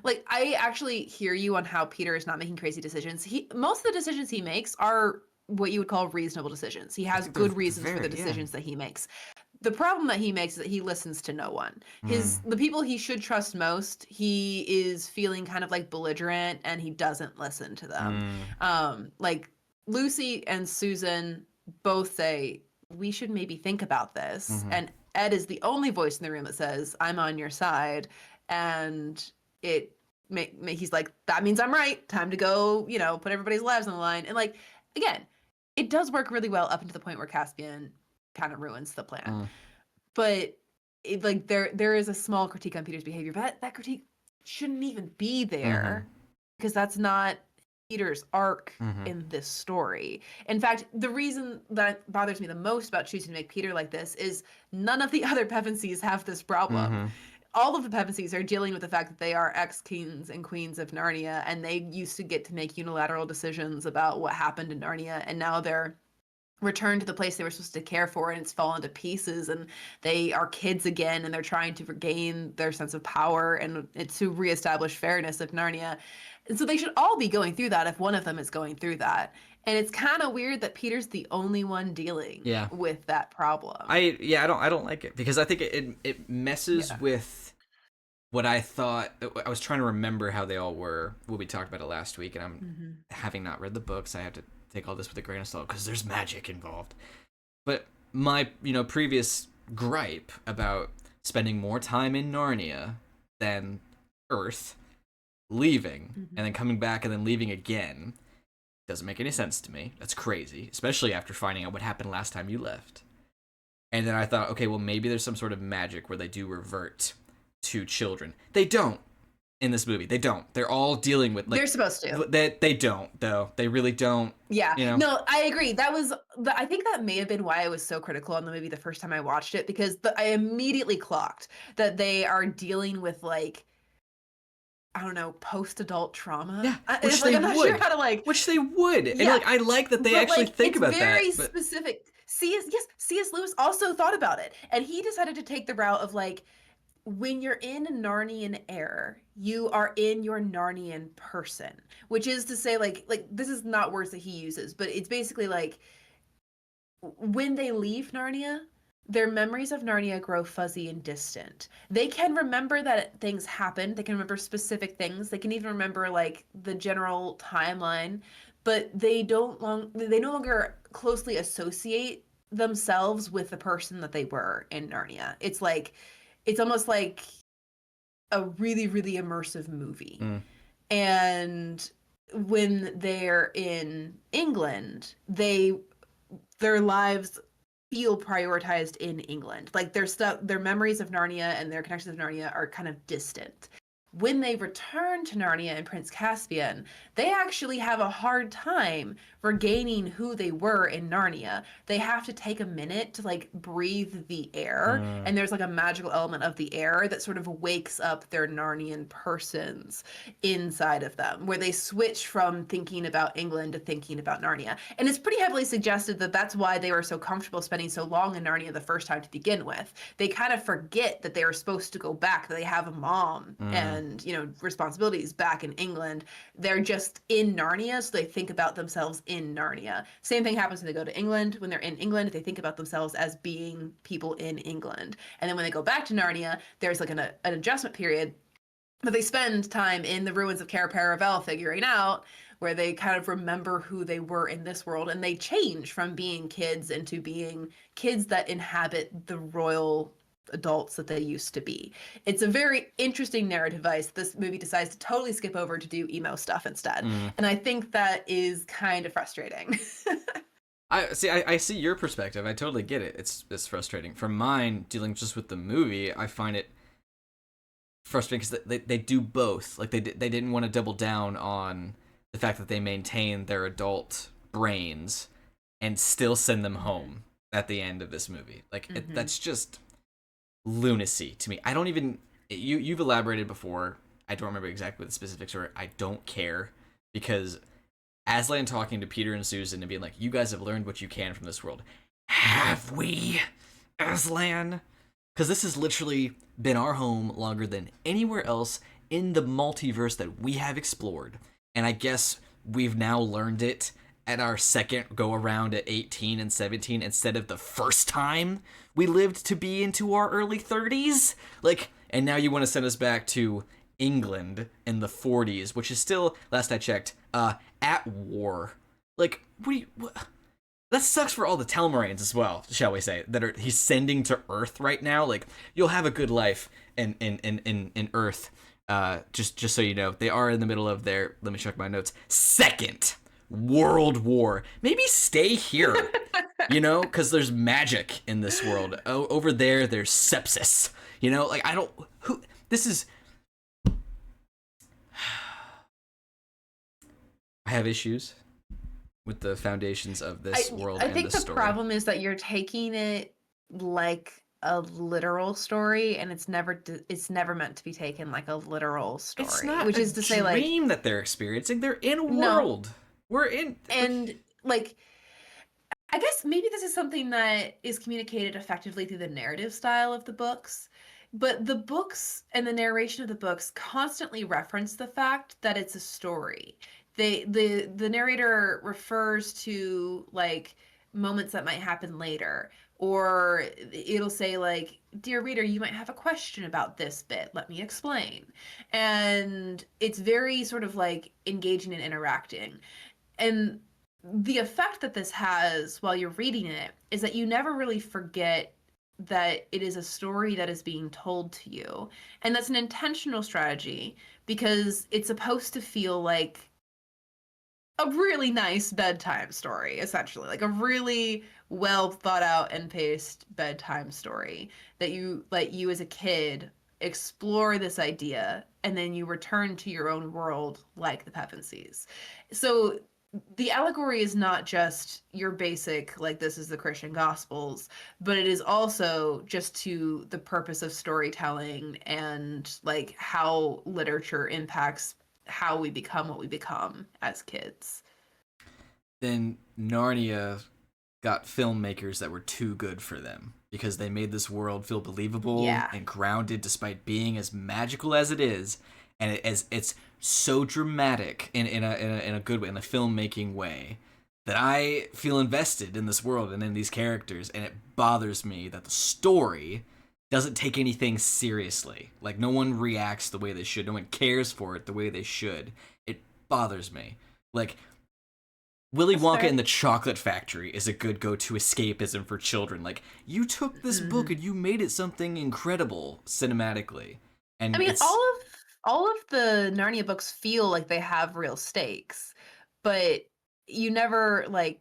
S2: like, I actually hear you on how Peter is not making crazy decisions. Most of the decisions he makes are what you would call reasonable decisions. He has good reasons for the decisions that he makes. The problem that he makes is that he listens to no one. The people he should trust most, he is feeling kind of like belligerent and he doesn't listen to them. Like Lucy and Susan both say, we should maybe think about this. And Ed is the only voice in the room that says, I'm on your side. And he's like, that means I'm right. Time to go, put everybody's lives on the line. And like, again, it does work really well up until the point where Caspian kind of ruins the plan. But there is a small critique on Peter's behavior, but that critique shouldn't even be there because that's not Peter's arc in this story. In fact, the reason that bothers me the most about choosing to make Peter like this is none of the other Pevensies have this problem. All of the Pevensies are dealing with the fact that they are ex-kings and queens of Narnia, and they used to get to make unilateral decisions about what happened in Narnia, and now they're returned to the place they were supposed to care for, and it's fallen to pieces, and they are kids again, and they're trying to regain their sense of power and to reestablish fairness of Narnia. And so they should all be going through that if one of them is going through that. And it's kind of weird that Peter's the only one dealing with that problem.
S1: I don't like it because I think it messes with what I thought. I was trying to remember how they all were when we talked about it last week, and I'm having not read the books, I have to take all this with a grain of salt because there's magic involved. But my previous gripe about spending more time in Narnia than Earth, leaving and then coming back and then leaving again, doesn't make any sense to me. That's crazy, especially after finding out what happened last time you left. And then I thought, okay, well, maybe there's some sort of magic where they do revert to children. They don't in this movie. They don't. They're all dealing with like,
S2: they're supposed to.
S1: They don't though. They really don't.
S2: Yeah. No, I agree. I think that may have been why I was so critical on the movie the first time I watched it, because I immediately clocked that they are dealing with like, I don't know, post-adult trauma.
S1: Yeah,
S2: which I'm not sure how to
S1: Which they would. Yeah. And like, I like that they actually think about that.
S2: It's very specific. C.S. Lewis also thought about it, and he decided to take the route of like, when you're in Narnian air, you are in your Narnian person, which is to say, like this is not words that he uses, but it's basically like when they leave Narnia, their memories of Narnia grow fuzzy and distant. They can remember that things happened. They can remember specific things. They can even remember like the general timeline, but they no longer closely associate themselves with the person that they were in Narnia. It's almost like a really, really immersive movie. And when they're in England, their lives feel prioritized in England. Like their memories of Narnia and their connections of Narnia are kind of distant. When they return to Narnia and Prince Caspian, they actually have a hard time regaining who they were in Narnia. They have to take a minute to like breathe the air, and there's like a magical element of the air that sort of wakes up their Narnian persons inside of them, where they switch from thinking about England to thinking about Narnia. And it's pretty heavily suggested that that's why they were so comfortable spending so long in Narnia the first time to begin with. They kind of forget that they are supposed to go back, that they have a mom and and responsibilities back in England. They're just in Narnia, so they think about themselves in Narnia. Same thing happens when they go to England. When they're in England, they think about themselves as being people in England. And then when they go back to Narnia, there's like an adjustment period. But they spend time in the ruins of Cair Paravel figuring out, where they kind of remember who they were in this world, and they change from being kids into being kids that inhabit the royal adults that they used to be. It's a very interesting narrative device. This movie decides to totally skip over to do emo stuff instead. And I think that is kind of frustrating.
S1: I see your perspective. I totally get it. It's frustrating. For mine, dealing just with the movie, I find it frustrating because they do both. Like they didn't want to double down on the fact that they maintain their adult brains and still send them home at the end of this movie. Like that's just lunacy to me. I don't even you've elaborated before. I don't remember exactly what the specifics were. I don't care, because Aslan talking to Peter and Susan and being like, "You guys have learned what you can from this world." Have we, Aslan? Because this has literally been our home longer than anywhere else in the multiverse that we have explored. And I guess we've now learned it at our second go around at 18 and 17 instead of the first time we lived to be into our early 30s. Like, and now you want to send us back to England in the 40s, which is still, last I checked, at war. Like, what? That sucks for all the Telmarines as well, shall we say, that he's sending to Earth right now. Like, you'll have a good life in Earth. Just so you know, they are in the middle of their, let me check my notes, Second World War. Maybe stay here, because there's magic in this world. Over there's sepsis. Like, I have issues with the foundations of this world and the story.
S2: I think the problem is that you're taking it like a literal story, and it's never meant to be taken like a literal story.
S1: It's not
S2: which is to say, like,
S1: dream that they're experiencing. They're in a world.
S2: No.
S1: We're in,
S2: and like, I guess maybe this is something that is communicated effectively through the narrative style of the books. But the books and the narration of the books constantly reference the fact that it's a story. The narrator refers to, like, moments that might happen later, or it'll say, like, "Dear reader, you might have a question about this bit. Let me explain." And it's very sort of like engaging and interacting. And the effect that this has while you're reading it is that you never really forget that it is a story that is being told to you. And that's an intentional strategy, because it's supposed to feel like a really nice bedtime story, essentially, like a really well thought out and paced bedtime story that you as a kid explore this idea, and then you return to your own world like the Pevensies. So the allegory is not just your basic, like, this is the Christian Gospels, but it is also just to the purpose of storytelling and, like, how literature impacts how we become what we become as kids.
S1: Then Narnia got filmmakers that were too good for them, because they made this world feel believable and grounded despite being as magical as it is, and it's so dramatic in a good way, in a filmmaking way, that I feel invested in this world and in these characters. And it bothers me that the story doesn't take anything seriously. Like, no one reacts the way they should. No one cares for it the way they should. It bothers me. Like, Willy Wonka and the Chocolate Factory is a good go-to escapism for children. Like, you took this book and you made it something incredible cinematically. And
S2: I mean, all of the Narnia books feel like they have real stakes, but you never, like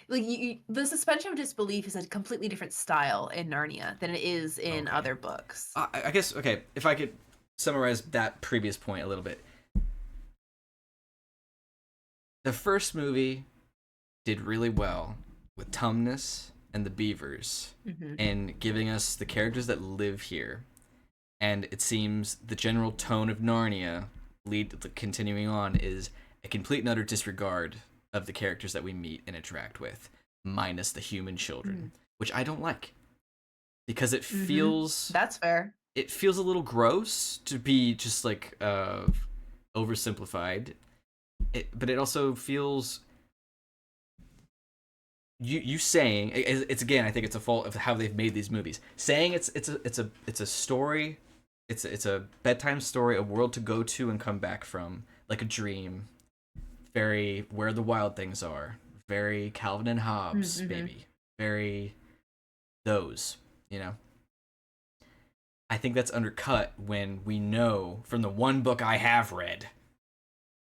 S2: the suspension of disbelief is a completely different style in Narnia than it is in other books.
S1: I guess, okay, if I could summarize that previous point a little bit. The first movie did really well with Tumnus and the Beavers, and giving us the characters that live here. And it seems the general tone of Narnia, continuing on, is a complete and utter disregard of the characters that we meet and interact with, minus the human children, which I don't like, because it feels...
S2: That's fair.
S1: it feels a little gross to be just like oversimplified. But it also feels you saying it's again. I think it's a fault of how they've made these movies. Saying it's a story, it's a bedtime story, a world to go to and come back from, like a dream. Very where the wild things are. Very Calvin and Hobbes, baby. Very those, you know. I think that's undercut when we know from the one book I have read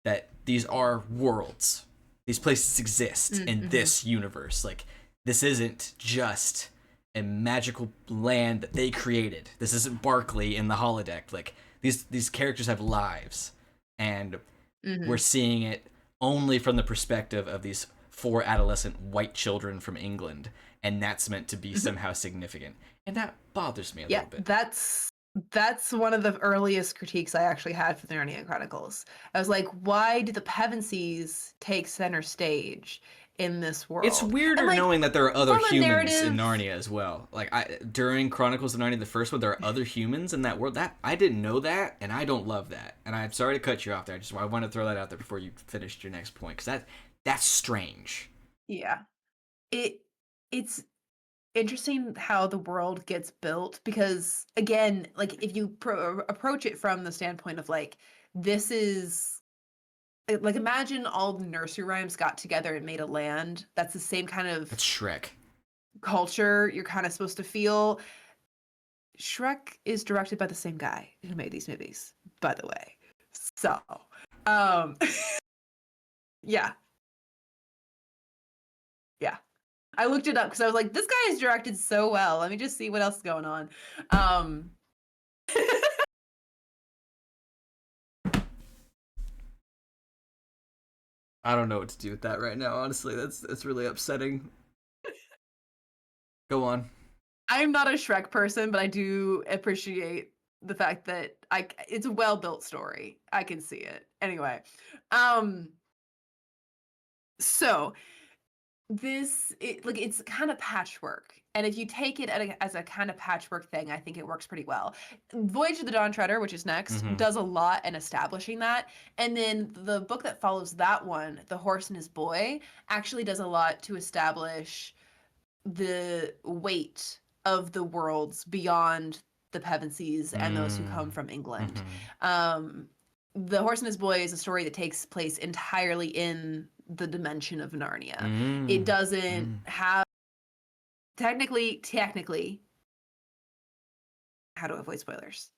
S1: that these are worlds. These places exist in this universe. Like, this isn't just a magical land that they created. This isn't Barkley in the holodeck. Like, these characters have lives, and we're seeing it only from the perspective of these 4 adolescent white children from England, and that's meant to be somehow significant. And that bothers me a little bit.
S2: That's one of the earliest critiques I actually had for the Narnia Chronicles. I was like, why do the Pevensies take center stage in this world?
S1: It's weirder
S2: like,
S1: knowing that there are other humans in Narnia as well. Like, during Chronicles of Narnia, the first one, there are other humans in that world. That I didn't know that, and I don't love that. And I'm sorry to cut you off there. I want to throw that out there before you finished your next point, because that's strange.
S2: Yeah, it's interesting how the world gets built, because again, like, if you approach it from the standpoint of like, this is like, imagine all the nursery rhymes got together and made a land that's the same kind of
S1: That's Shrek
S2: culture you're kind of supposed to feel. Shrek is directed by the same guy who made these movies, by the way. So yeah I looked it up because I was like, this guy is directed so well. Let me just see what else is going on.
S1: I don't know what to do with that right now. Honestly, that's really upsetting. Go on.
S2: I'm not a Shrek person, but I do appreciate the fact that it's a well-built story. I can see it. Anyway, so it's kind of patchwork, and if you take it as a kind of patchwork thing, I think it works pretty well. Voyage of the Dawn Treader, which is next, does a lot in establishing that, and then the book that follows that one, The Horse and His Boy, actually does a lot to establish the weight of the worlds beyond the Pevensies and those who come from England. The Horse and His Boy is a story that takes place entirely in the dimension of Narnia. It doesn't have technically how to avoid spoilers.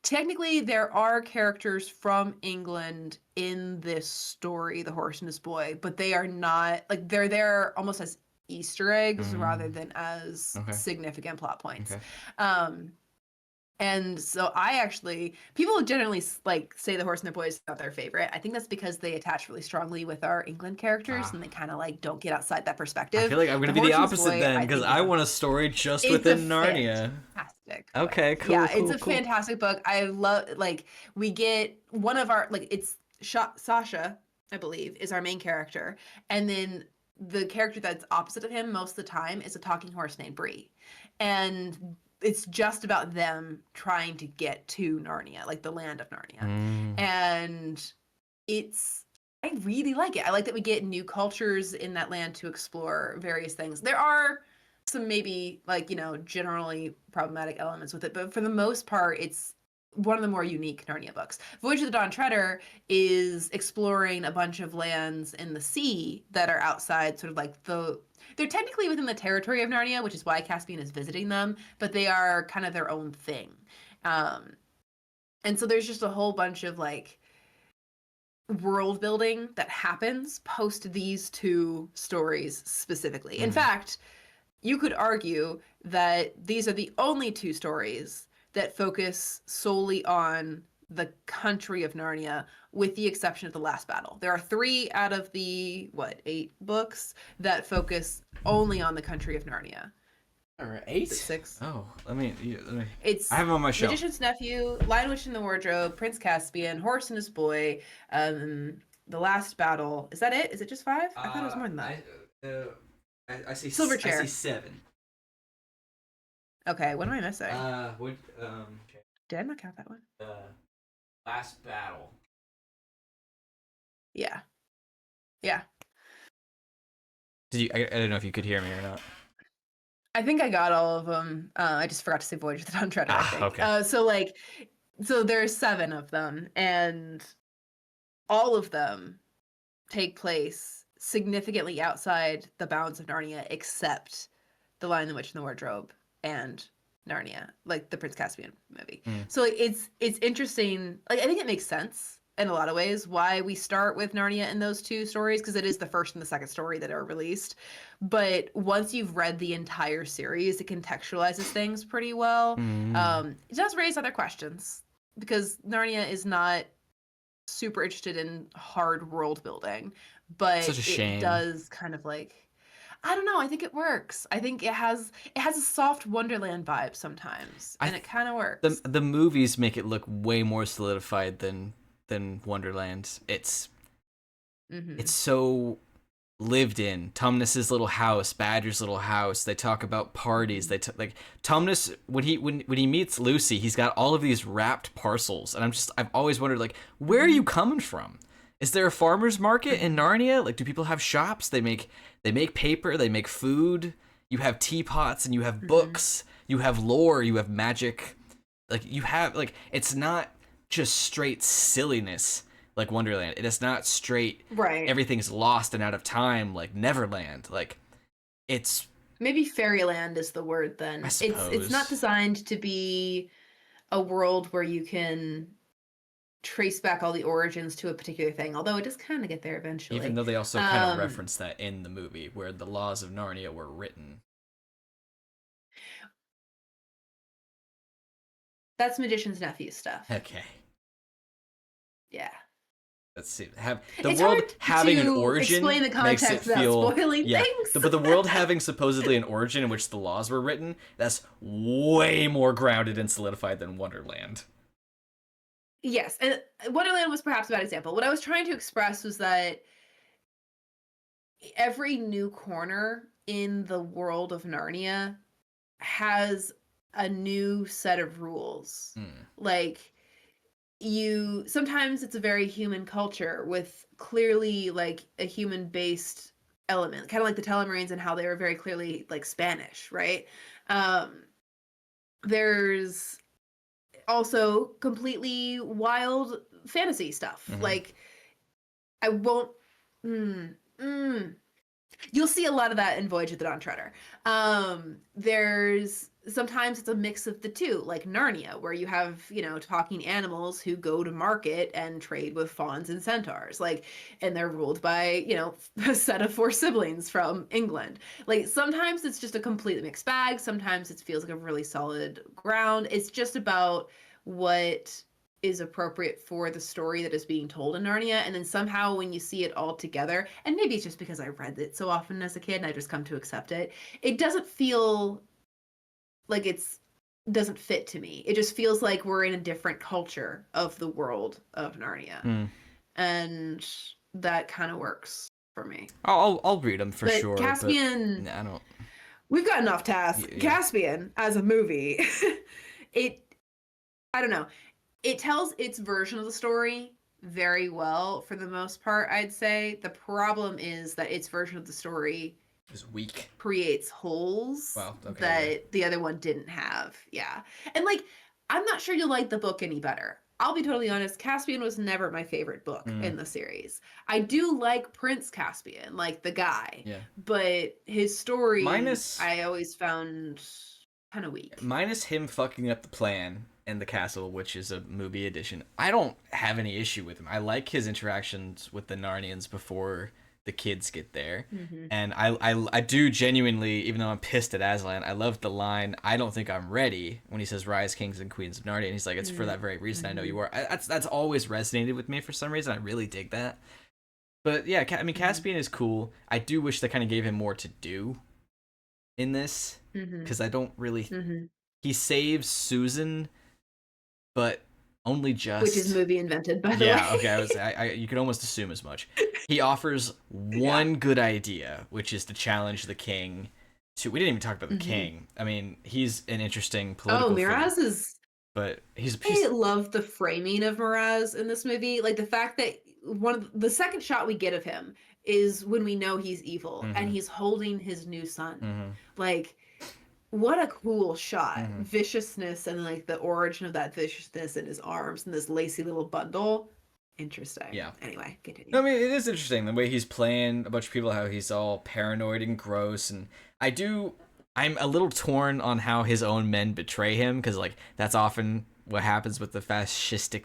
S2: Technically, there are characters from England in this story, The Horse and His Boy, but they are not, like, they're there almost as Easter eggs rather than as significant plot points. And so people generally like say The Horse and the Boy is not their favorite. I think that's because they attach really strongly with our England characters and they kind of like don't get outside that perspective.
S1: I feel like I'm going to be the opposite then, because I want a story just within Narnia.
S2: Fantastic.
S1: Okay, cool.
S2: Yeah, it's a fantastic book. I love, like, we get one of our, like, it's Sasha, I believe, is our main character. And then the character that's opposite of him most of the time is a talking horse named Bree. And it's just about them trying to get to Narnia, like the land of Narnia. And I really like it. I like that we get new cultures in that land to explore various things. There are some maybe, like, generally problematic elements with it, but for the most part, it's one of the more unique Narnia books. Voyage of the Dawn Treader is exploring a bunch of lands in the sea that are outside sort of like they're technically within the territory of Narnia, which is why Caspian is visiting them, but they are kind of their own thing. And so there's just a whole bunch of like world building that happens post these two stories specifically. In fact, you could argue that these are the only two stories that focus solely on the country of Narnia, with the exception of the last battle. There are 3 out of the 8 books that focus only on the country of Narnia.
S1: Or 8?
S2: 6.
S1: Oh, let me.
S2: It's
S1: I have them on my shelf.
S2: Magician's Nephew, Lion, Witch, and the Wardrobe, Prince Caspian, Horse and His Boy, The Last Battle. Is that it? Is it just 5? I thought it was more than that.
S1: I see
S2: Silver Chair.
S1: I see 7.
S2: Okay, what am I missing?
S1: Okay.
S2: Did I not count that one?
S1: Last battle.
S2: Yeah. Yeah.
S1: Did you? I don't know if you could hear me or not.
S2: I think I got all of them. I just forgot to say Voyage of the Dawn Treader, I think.
S1: Okay.
S2: So there's 7 of them, and all of them take place significantly outside the bounds of Narnia, except The Lion, the Witch, and the Wardrobe and Narnia, like the Prince Caspian movie. So it's interesting. Like, I think it makes sense in a lot of ways why we start with Narnia in those 2 stories, because it is the first and the second story that are released. But once you've read the entire series, it contextualizes things pretty well. It does raise other questions, because Narnia is not super interested in hard world building, but
S1: Such a shame.
S2: It does kind of like, I don't know, I think it works. I think it has a soft Wonderland vibe sometimes, and it kind of works.
S1: The movies make it look way more solidified than Wonderland. It's so lived in. Tumnus's little house, Badger's little house. They talk about parties. They like Tumnus when he meets Lucy, he's got all of these wrapped parcels, and I've always wondered, like, where are you coming from? Is there a farmer's market in Narnia? Like, do people have shops? They make paper, they make food. You have teapots and you have books. You have lore, you have magic. Like, you have, like, it's not just straight silliness like Wonderland. It is not straight,
S2: right,
S1: everything's lost and out of time like Neverland. Like, it's
S2: maybe Fairyland is the word then.
S1: I suppose.
S2: It's not designed to be a world where you can trace back all the origins to a particular thing, although it does kind of get there eventually.
S1: Even though they also kind of reference that in the movie, where the laws of Narnia were written.
S2: That's Magician's Nephew stuff.
S1: Okay.
S2: Yeah.
S1: Let's see. The world having an origin
S2: explain the context
S1: makes it feel
S2: without spoiling things.
S1: But the world having supposedly an origin in which the laws were written, that's way more grounded and solidified than Wonderland.
S2: Yes, and Wonderland was perhaps a bad example. What I was trying to express was that every new corner in the world of Narnia has a new set of rules. Like, sometimes it's a very human culture with clearly like a human based element, kind of like the Telemarines and how they were very clearly like Spanish, right? There's also completely wild fantasy stuff. Like, I won't you'll see a lot of that in Voyage of the Dawn Treader. There's sometimes it's a mix of the two, like Narnia, where you have, talking animals who go to market and trade with fawns and centaurs, like, and they're ruled by, a set of 4 siblings from England. Like, sometimes it's just a completely mixed bag. Sometimes it feels like a really solid ground. It's just about what is appropriate for the story that is being told in Narnia. And then somehow when you see it all together, and maybe it's just because I read it so often as a kid and I just come to accept it, it doesn't feel like doesn't fit to me. It just feels like we're in a different culture of the world of Narnia. And that kind of works for me.
S1: I'll read them for sure.
S2: Caspian,
S1: but I don't.
S2: We've gotten off task. Yeah. Caspian as a movie, I don't know. It tells its version of the story very well for the most part, I'd say. The problem is that its version of the story
S1: is weak.
S2: Creates holes that the other one didn't have. Yeah. And like, I'm not sure you'll like the book any better. I'll be totally honest, Caspian was never my favorite book in the series. I do like Prince Caspian, like the guy. Yeah. But his story I always found kind of weak.
S1: Minus him fucking up the plan and the castle, which is a movie edition, I don't have any issue with him. I like his interactions with the Narnians before the kids get there. And I do genuinely, even though I'm pissed at Aslan, I love the line, "I don't think I'm ready," when he says, "Rise, kings and queens of Narnia," and he's like, "It's for that very reason I know you are." That's always resonated with me for some reason. I really dig that. But yeah, I mean, Caspian is cool. I do wish they kind of gave him more to do in this, because I don't really... He saves Susan, but only just...
S2: Which is movie invented, by the way.
S1: Yeah, okay, you could almost assume as much. He offers one good idea, which is to challenge the king to, we didn't even talk about the
S2: Mm-hmm.
S1: king. I mean, he's an interesting
S2: Oh,
S1: political figure,
S2: Miraz is.
S1: but
S2: I
S1: he's
S2: love the framing of Miraz in this movie. Like the fact that one of the second shot we get of him is when we know he's evil and
S1: mm-hmm,
S2: he's holding his new son.
S1: mm-hmm,
S2: Like, what a cool shot.
S1: mm-hmm.
S2: Viciousness and like the origin of that viciousness in his arms and this lacy little bundle. Interesting.
S1: Yeah.
S2: Anyway,
S1: No,
S2: continue.
S1: I mean, it is interesting the way he's playing a bunch of people, how he's all paranoid and gross, and I do. I'm a little torn on how his own men betray him, because like that's often what happens with the fascistic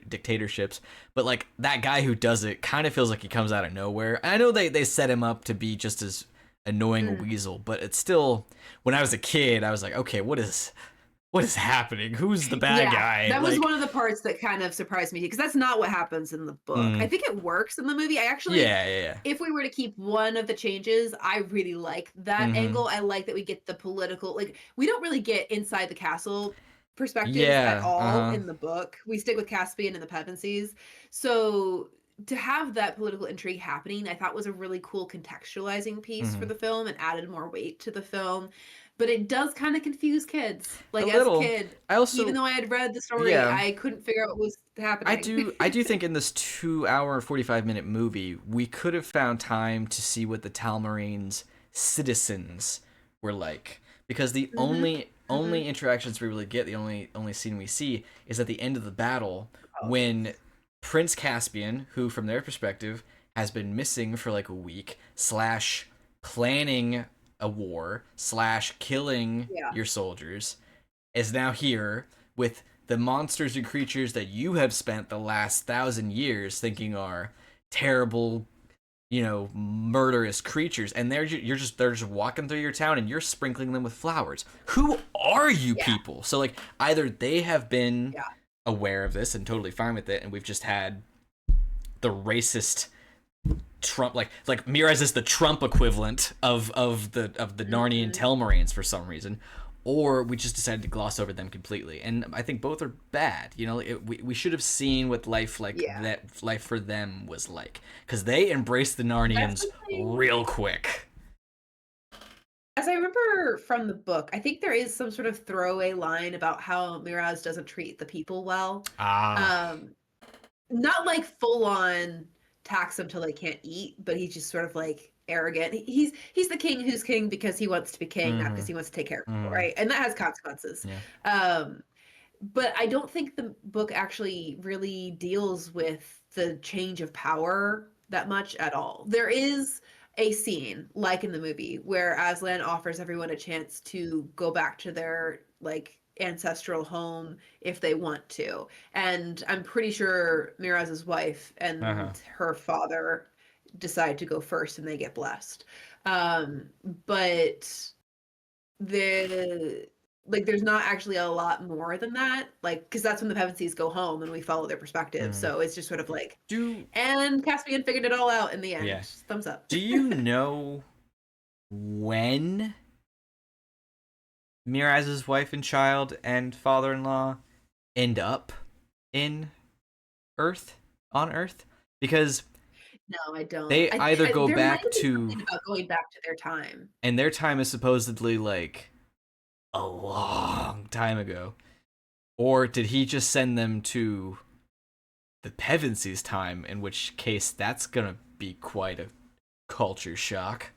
S1: dictatorships. But like that guy who does it kind of feels like he comes out of nowhere. And I know they set him up to be just as annoying a
S2: Mm.
S1: weasel, but it's still. When I was a kid, I was like, okay, what is happening? Who's the bad
S2: Yeah,
S1: guy?
S2: that was
S1: Like,
S2: one of the parts that kind of surprised me because that's not what happens in the book. I
S1: mm,
S2: think it works in the movie. I actually,
S1: yeah, yeah,
S2: if we were to keep one of the changes, I really like
S1: yeah.
S2: that
S1: Mm-hmm.
S2: angle. I like that we get the political, like, we don't really get inside the castle perspectives at
S1: Yeah,
S2: all
S1: uh-huh.
S2: in the book. We stick with Caspian and the Pevensies. So to have that political intrigue happening, I thought was a really cool contextualizing piece for
S1: Mm-hmm.
S2: the film and added more weight to the film. But it does kind of confuse kids.
S1: A
S2: Like as a
S1: little.
S2: kid,
S1: I
S2: even
S1: also,
S2: though I had read the story,
S1: yeah,
S2: I couldn't figure out what was happening.
S1: I do think in this 2 hour and 45 minute movie, we could have found time to see what the Talmarines citizens were like, because the
S2: Hmm.
S1: only
S2: Hmm.
S1: interactions we really get, the only scene we see is at the end of the battle when
S2: Politics.
S1: Prince Caspian, who from their perspective has been missing for like a week, slash planning a war, slash killing
S2: Yeah.
S1: your soldiers, is now here with the monsters and creatures that you have spent the last 1,000 years thinking are terrible, murderous creatures, and they're just walking through your town and you're sprinkling them with flowers. Who are you
S2: Yeah.
S1: people? So like either they have been
S2: Yeah.
S1: aware of this and totally fine with it, and we've just had the racist Trump, like Miraz is the Trump equivalent of the Narnian
S2: Hmm.
S1: Telmarines for some reason, or we just decided to gloss over them completely. And I think both are bad. We should have seen what
S2: Yeah.
S1: life for them was like, because they embraced the
S2: That's
S1: Narnians
S2: something.
S1: real quick.
S2: As I remember from the book, I think there is some sort of throwaway line about how Miraz doesn't treat the people well.
S1: Ah.
S2: Um, Not like full on tax them till they can't eat, but he's just sort of like arrogant. He's the king who's king because he wants to be king, not
S1: Mm-hmm.
S2: because he wants to take care of people,
S1: Mm-hmm.
S2: right? And that has consequences.
S1: Yeah.
S2: Um, but I don't think the book actually really deals with the change of power that much at all. There is a scene, like in the movie, where Aslan offers everyone a chance to go back to their like ancestral home if they want to. And I'm pretty sure Miraz's wife
S1: Uh-huh.
S2: and her father decide to go first and they get blessed. But the like there's not actually a lot more than that, like because that's when the Pevensies go home and we follow their perspective,
S1: Mm.
S2: so it's just sort of like,
S1: Do
S2: and Caspian figured it all out in the
S1: Yeah.
S2: end. Thumbs up.
S1: Do you know when Miraz's wife and child and father-in-law end up in Earth on Earth? Because
S2: No, I don't.
S1: they either go
S2: There might
S1: back
S2: have been
S1: to,
S2: something about going back to their time.
S1: and their time is supposedly like a long time ago, or did he just send them to the Pevensies' time? In which case, that's gonna be quite a culture shock.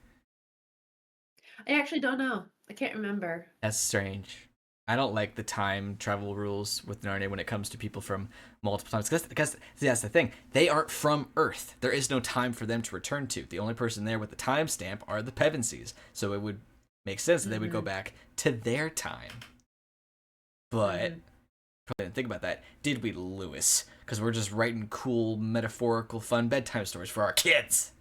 S2: I actually don't know. I can't remember.
S1: That's strange. I don't like the time travel rules with Narnia when it comes to people from multiple times. Because see, that's the thing. They aren't from Earth. There is no time for them to return to. The only person there with the timestamp are the Pevensies. So it would make sense that they would go
S2: Hmm.
S1: back to their time. But
S2: Hmm.
S1: probably didn't think about that. Did we, Lewis? Because we're just writing cool, metaphorical, fun bedtime stories for our kids.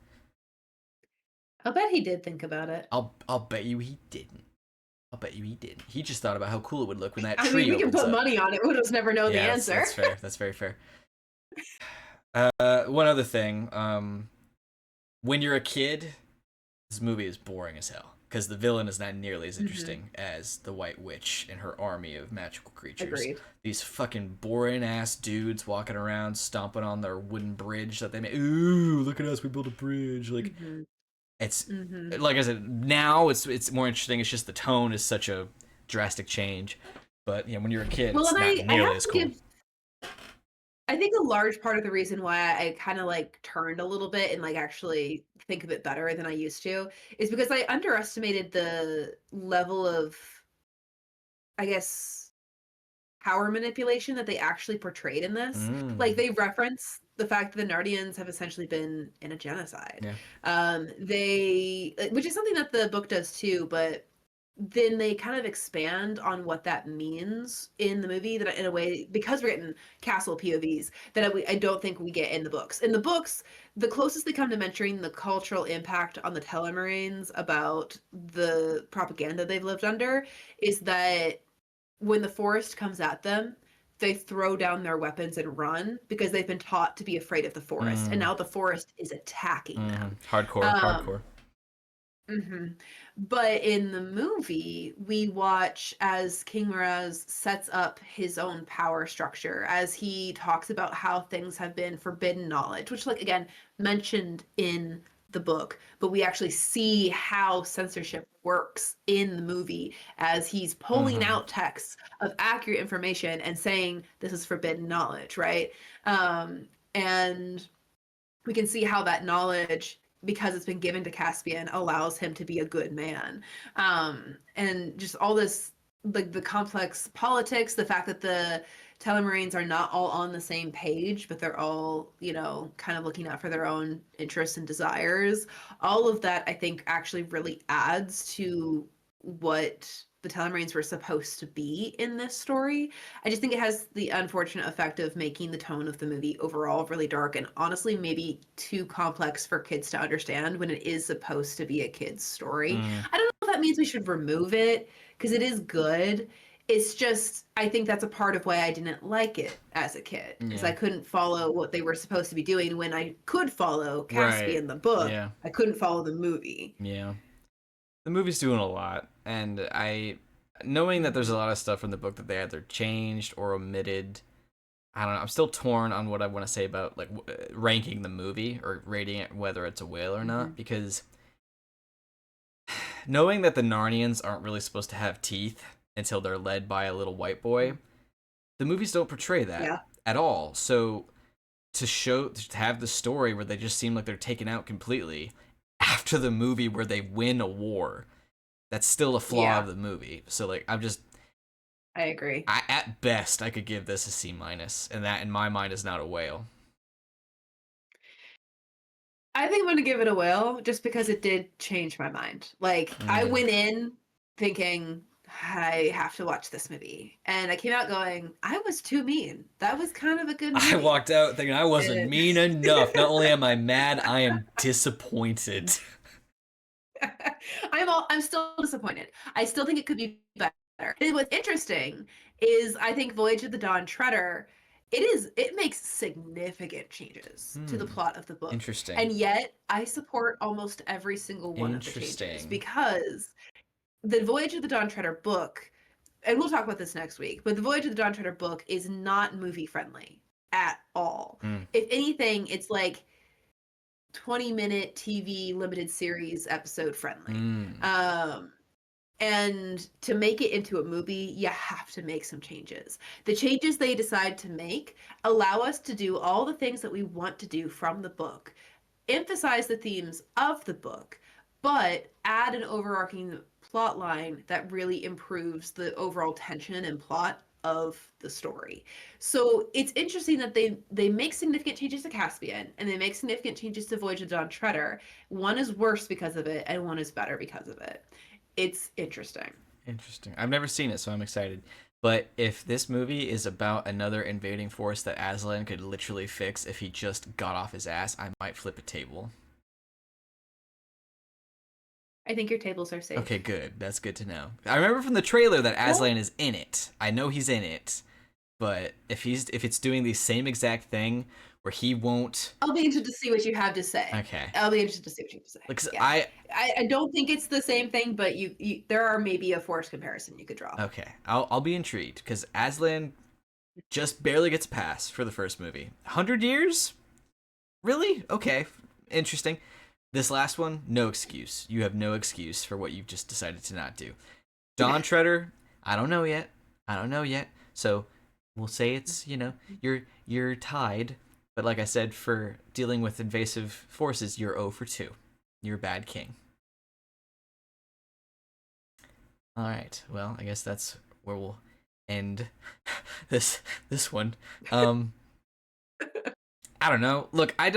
S2: I'll bet he did think about it.
S1: I'll bet you he didn't. I'll bet you he didn't. He just thought about how cool it would look when that
S2: I mean,
S1: tree
S2: we can
S1: opens
S2: put
S1: up.
S2: money on it. We'll just never know the
S1: Yeah,
S2: answer.
S1: that's fair. That's very fair. One other thing. When you're a kid, this movie is boring as hell because the villain is not nearly as
S2: Hmm.
S1: interesting as the White Witch and her army of magical creatures.
S2: Agreed.
S1: These fucking boring ass dudes walking around stomping on their wooden bridge that they made. Ooh, look at us, we built a bridge. Like,
S2: Hmm.
S1: It's
S2: Mm-hmm.
S1: like I said, now it's more interesting. It's just the tone is such a drastic change. But when you're a kid,
S2: Well,
S1: it's
S2: and
S1: not
S2: I
S1: nearly
S2: have
S1: as
S2: to
S1: cool.
S2: give. I think a large part of the reason why I kind of like turned a little bit and like actually think of it better than I used to is because I underestimated the level of, I guess, power manipulation that they actually portrayed in this. Like
S1: Mm.
S2: they reference the fact that the Narnians have essentially been in a genocide.
S1: Yeah.
S2: Which is something that the book does too, but then they kind of expand on what that means in the movie that in a way because we're getting castle povs that I don't think we get in the books. In the books, the closest they come to mentioning the cultural impact on the Telemarines about the propaganda they've lived under is that when the forest comes at them, they throw down their weapons and run because they've been taught to be afraid of the forest, and
S1: Mm.
S2: now the forest is attacking them.
S1: Hardcore,
S2: um
S1: hardcore.
S2: hmm But in the movie, we watch as King Miraz sets up his own power structure, as he talks about how things have been forbidden knowledge, which, like, again, mentioned in the book, but we actually see how censorship works in the movie as he's pulling
S1: Mm-hmm.
S2: out texts of accurate information and saying this is forbidden knowledge, right? And we can see how that knowledge, because it's been given to Caspian, allows him to be a good man. And just all this, like the complex politics, the fact that the Telemarines are not all on the same page, but they're all, kind of looking out for their own interests and desires. All of that, I think, actually really adds to what the Telemarines were supposed to be in this story. I just think it has the unfortunate effect of making the tone of the movie overall really dark and honestly maybe too complex for kids to understand when it is supposed to be a kid's story.
S1: Mm.
S2: I don't know if that means we should remove it because it is good. It's just, I think that's a part of why I didn't like it as a kid because
S1: Yeah.
S2: I couldn't follow what they were supposed to be doing when I could follow
S1: Right.
S2: Caspian the book.
S1: Yeah.
S2: I couldn't follow the movie.
S1: Yeah. The movie's doing a lot, and knowing that there's a lot of stuff from the book that they either changed or omitted. I don't know. I'm still torn on what I want to say about like ranking the movie or rating it whether it's a whale or
S2: Mm-hmm.
S1: not, because knowing that the Narnians aren't really supposed to have teeth until they're led by a little white boy, the movies don't portray that
S2: Yeah.
S1: at all. So to have the story where they just seem like they're taken out completely after the movie where they win a war, that's still a flaw
S2: Yeah,
S1: of the movie. So like
S2: I agree.
S1: at best I could give this a C minus, and that in my mind is not a whale.
S2: I think I'm gonna give it a whale just because it did change my mind. Like I
S1: Mm.
S2: went in thinking I have to watch this movie, and I came out going, I was too mean. That was kind of a good
S1: I
S2: movie.
S1: walked out thinking I wasn't
S2: And
S1: mean enough. Not only am I mad, I am disappointed.
S2: I'm still disappointed. I still think it could be better. And what's interesting is I think Voyage of the Dawn Treader, it makes significant changes to the plot of the book.
S1: Interesting.
S2: And yet I support almost every single one of the changes
S1: Interesting.
S2: because the Voyage of the Dawn Treader book, and we'll talk about this next week, but the Voyage of the Dawn Treader book is not movie friendly at all.
S1: Mm.
S2: If anything, it's like 20-minute TV limited series episode friendly.
S1: Mm.
S2: And to make it into a movie, you have to make some changes. The changes they decide to make allow us to do all the things that we want to do from the book, emphasize the themes of the book, but add an overarching plot line that really improves the overall tension and plot of the story. So it's interesting that they make significant changes to Caspian and they make significant changes to Voyage of Dawn Treader. One is worse because of it, and one is better because of it. It's interesting.
S1: Interesting. I've never seen it, so I'm excited. But if this movie is about another invading force that Aslan could literally fix if he just got off his ass, I might flip a table.
S2: I think your tables are safe.
S1: Okay, good. That's good to know. I remember from the trailer that
S2: Cool.
S1: Aslan is in it. I know he's in it. But if it's doing the same exact thing where he won't.
S2: I'll be interested to see what you have to say.
S1: Okay.
S2: I'll be interested to see what you have to say.
S1: Like,
S2: Yeah. I don't think it's the same thing, but you there are maybe a forced comparison you could draw.
S1: Okay, I'll be intrigued because Aslan just barely gets a pass for the first movie. 100 years? Really? Okay, interesting. This last one, no excuse. You have no excuse for what you've just decided to not do. Dawn Treader, I don't know yet. I don't know yet. So we'll say it's, you're tied. But like I said, for dealing with invasive forces, you're 0 for 2. You're a bad king. All right. Well, I guess that's where we'll end this one. I don't know. Look, I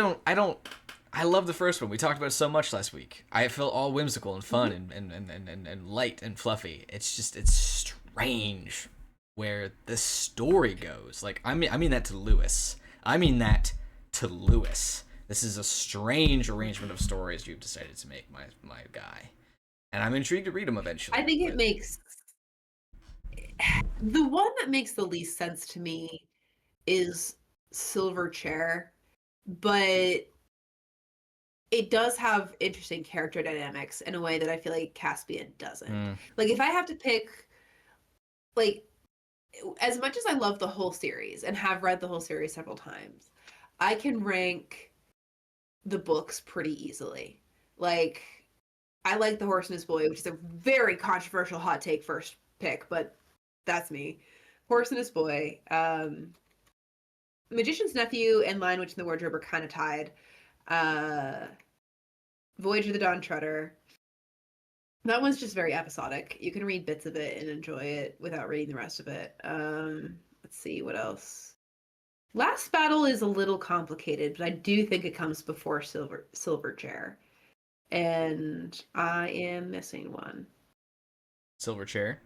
S1: love the first one. We talked about it so much last week. I feel all whimsical and fun and light and fluffy. It's strange where the story goes. Like I mean that to Lewis. This is a strange arrangement of stories you've decided to make, my guy. And I'm intrigued to read them eventually.
S2: I think it makes the one that makes the least sense to me is Silver Chair, but it does have interesting character dynamics in a way that I feel like Caspian doesn't. Like if I have to pick, like, as much as I love the whole series and have read the whole series several times, I can rank the books pretty easily. Like, I like The Horse and His Boy, which is a very controversial hot take first pick, but that's me. Horse and His Boy. Magician's Nephew and Lion, Witch, and the Wardrobe are kind of tied. Voyage of the Dawn Treader. That one's just very episodic. You can read bits of it and enjoy it without reading the rest of it. Let's see, what else? Last Battle is a little complicated, but I do think it comes before Silver Chair. And I am missing one.
S1: Silver Chair?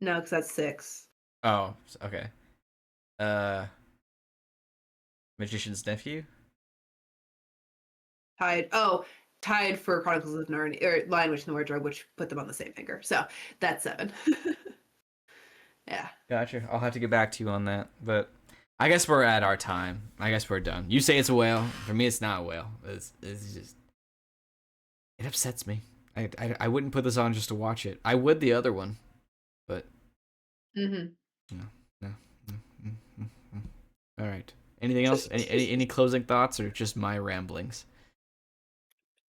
S2: No, because that's 6.
S1: Oh, okay. Magician's Nephew?
S2: Tied for Chronicles of Narnia, or Lion, Witch, and the Wardrobe, which put them on the same finger. So that's 7. Yeah.
S1: Gotcha. I'll have to get back to you on that. But I guess we're at our time. I guess we're done. You say it's a whale. For me, it's not a whale. It's just... It upsets me. I wouldn't put this on just to watch it. I would the other one. But... No. All right. Anything else? Any closing thoughts or just my ramblings?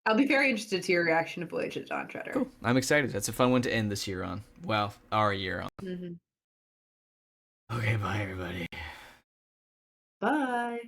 S2: I'll be very interested to your reaction to Voyage of the Dawn Treader.
S1: Cool. I'm excited. That's a fun one to end this year on. Well, our year on. Okay, bye everybody.
S2: Bye.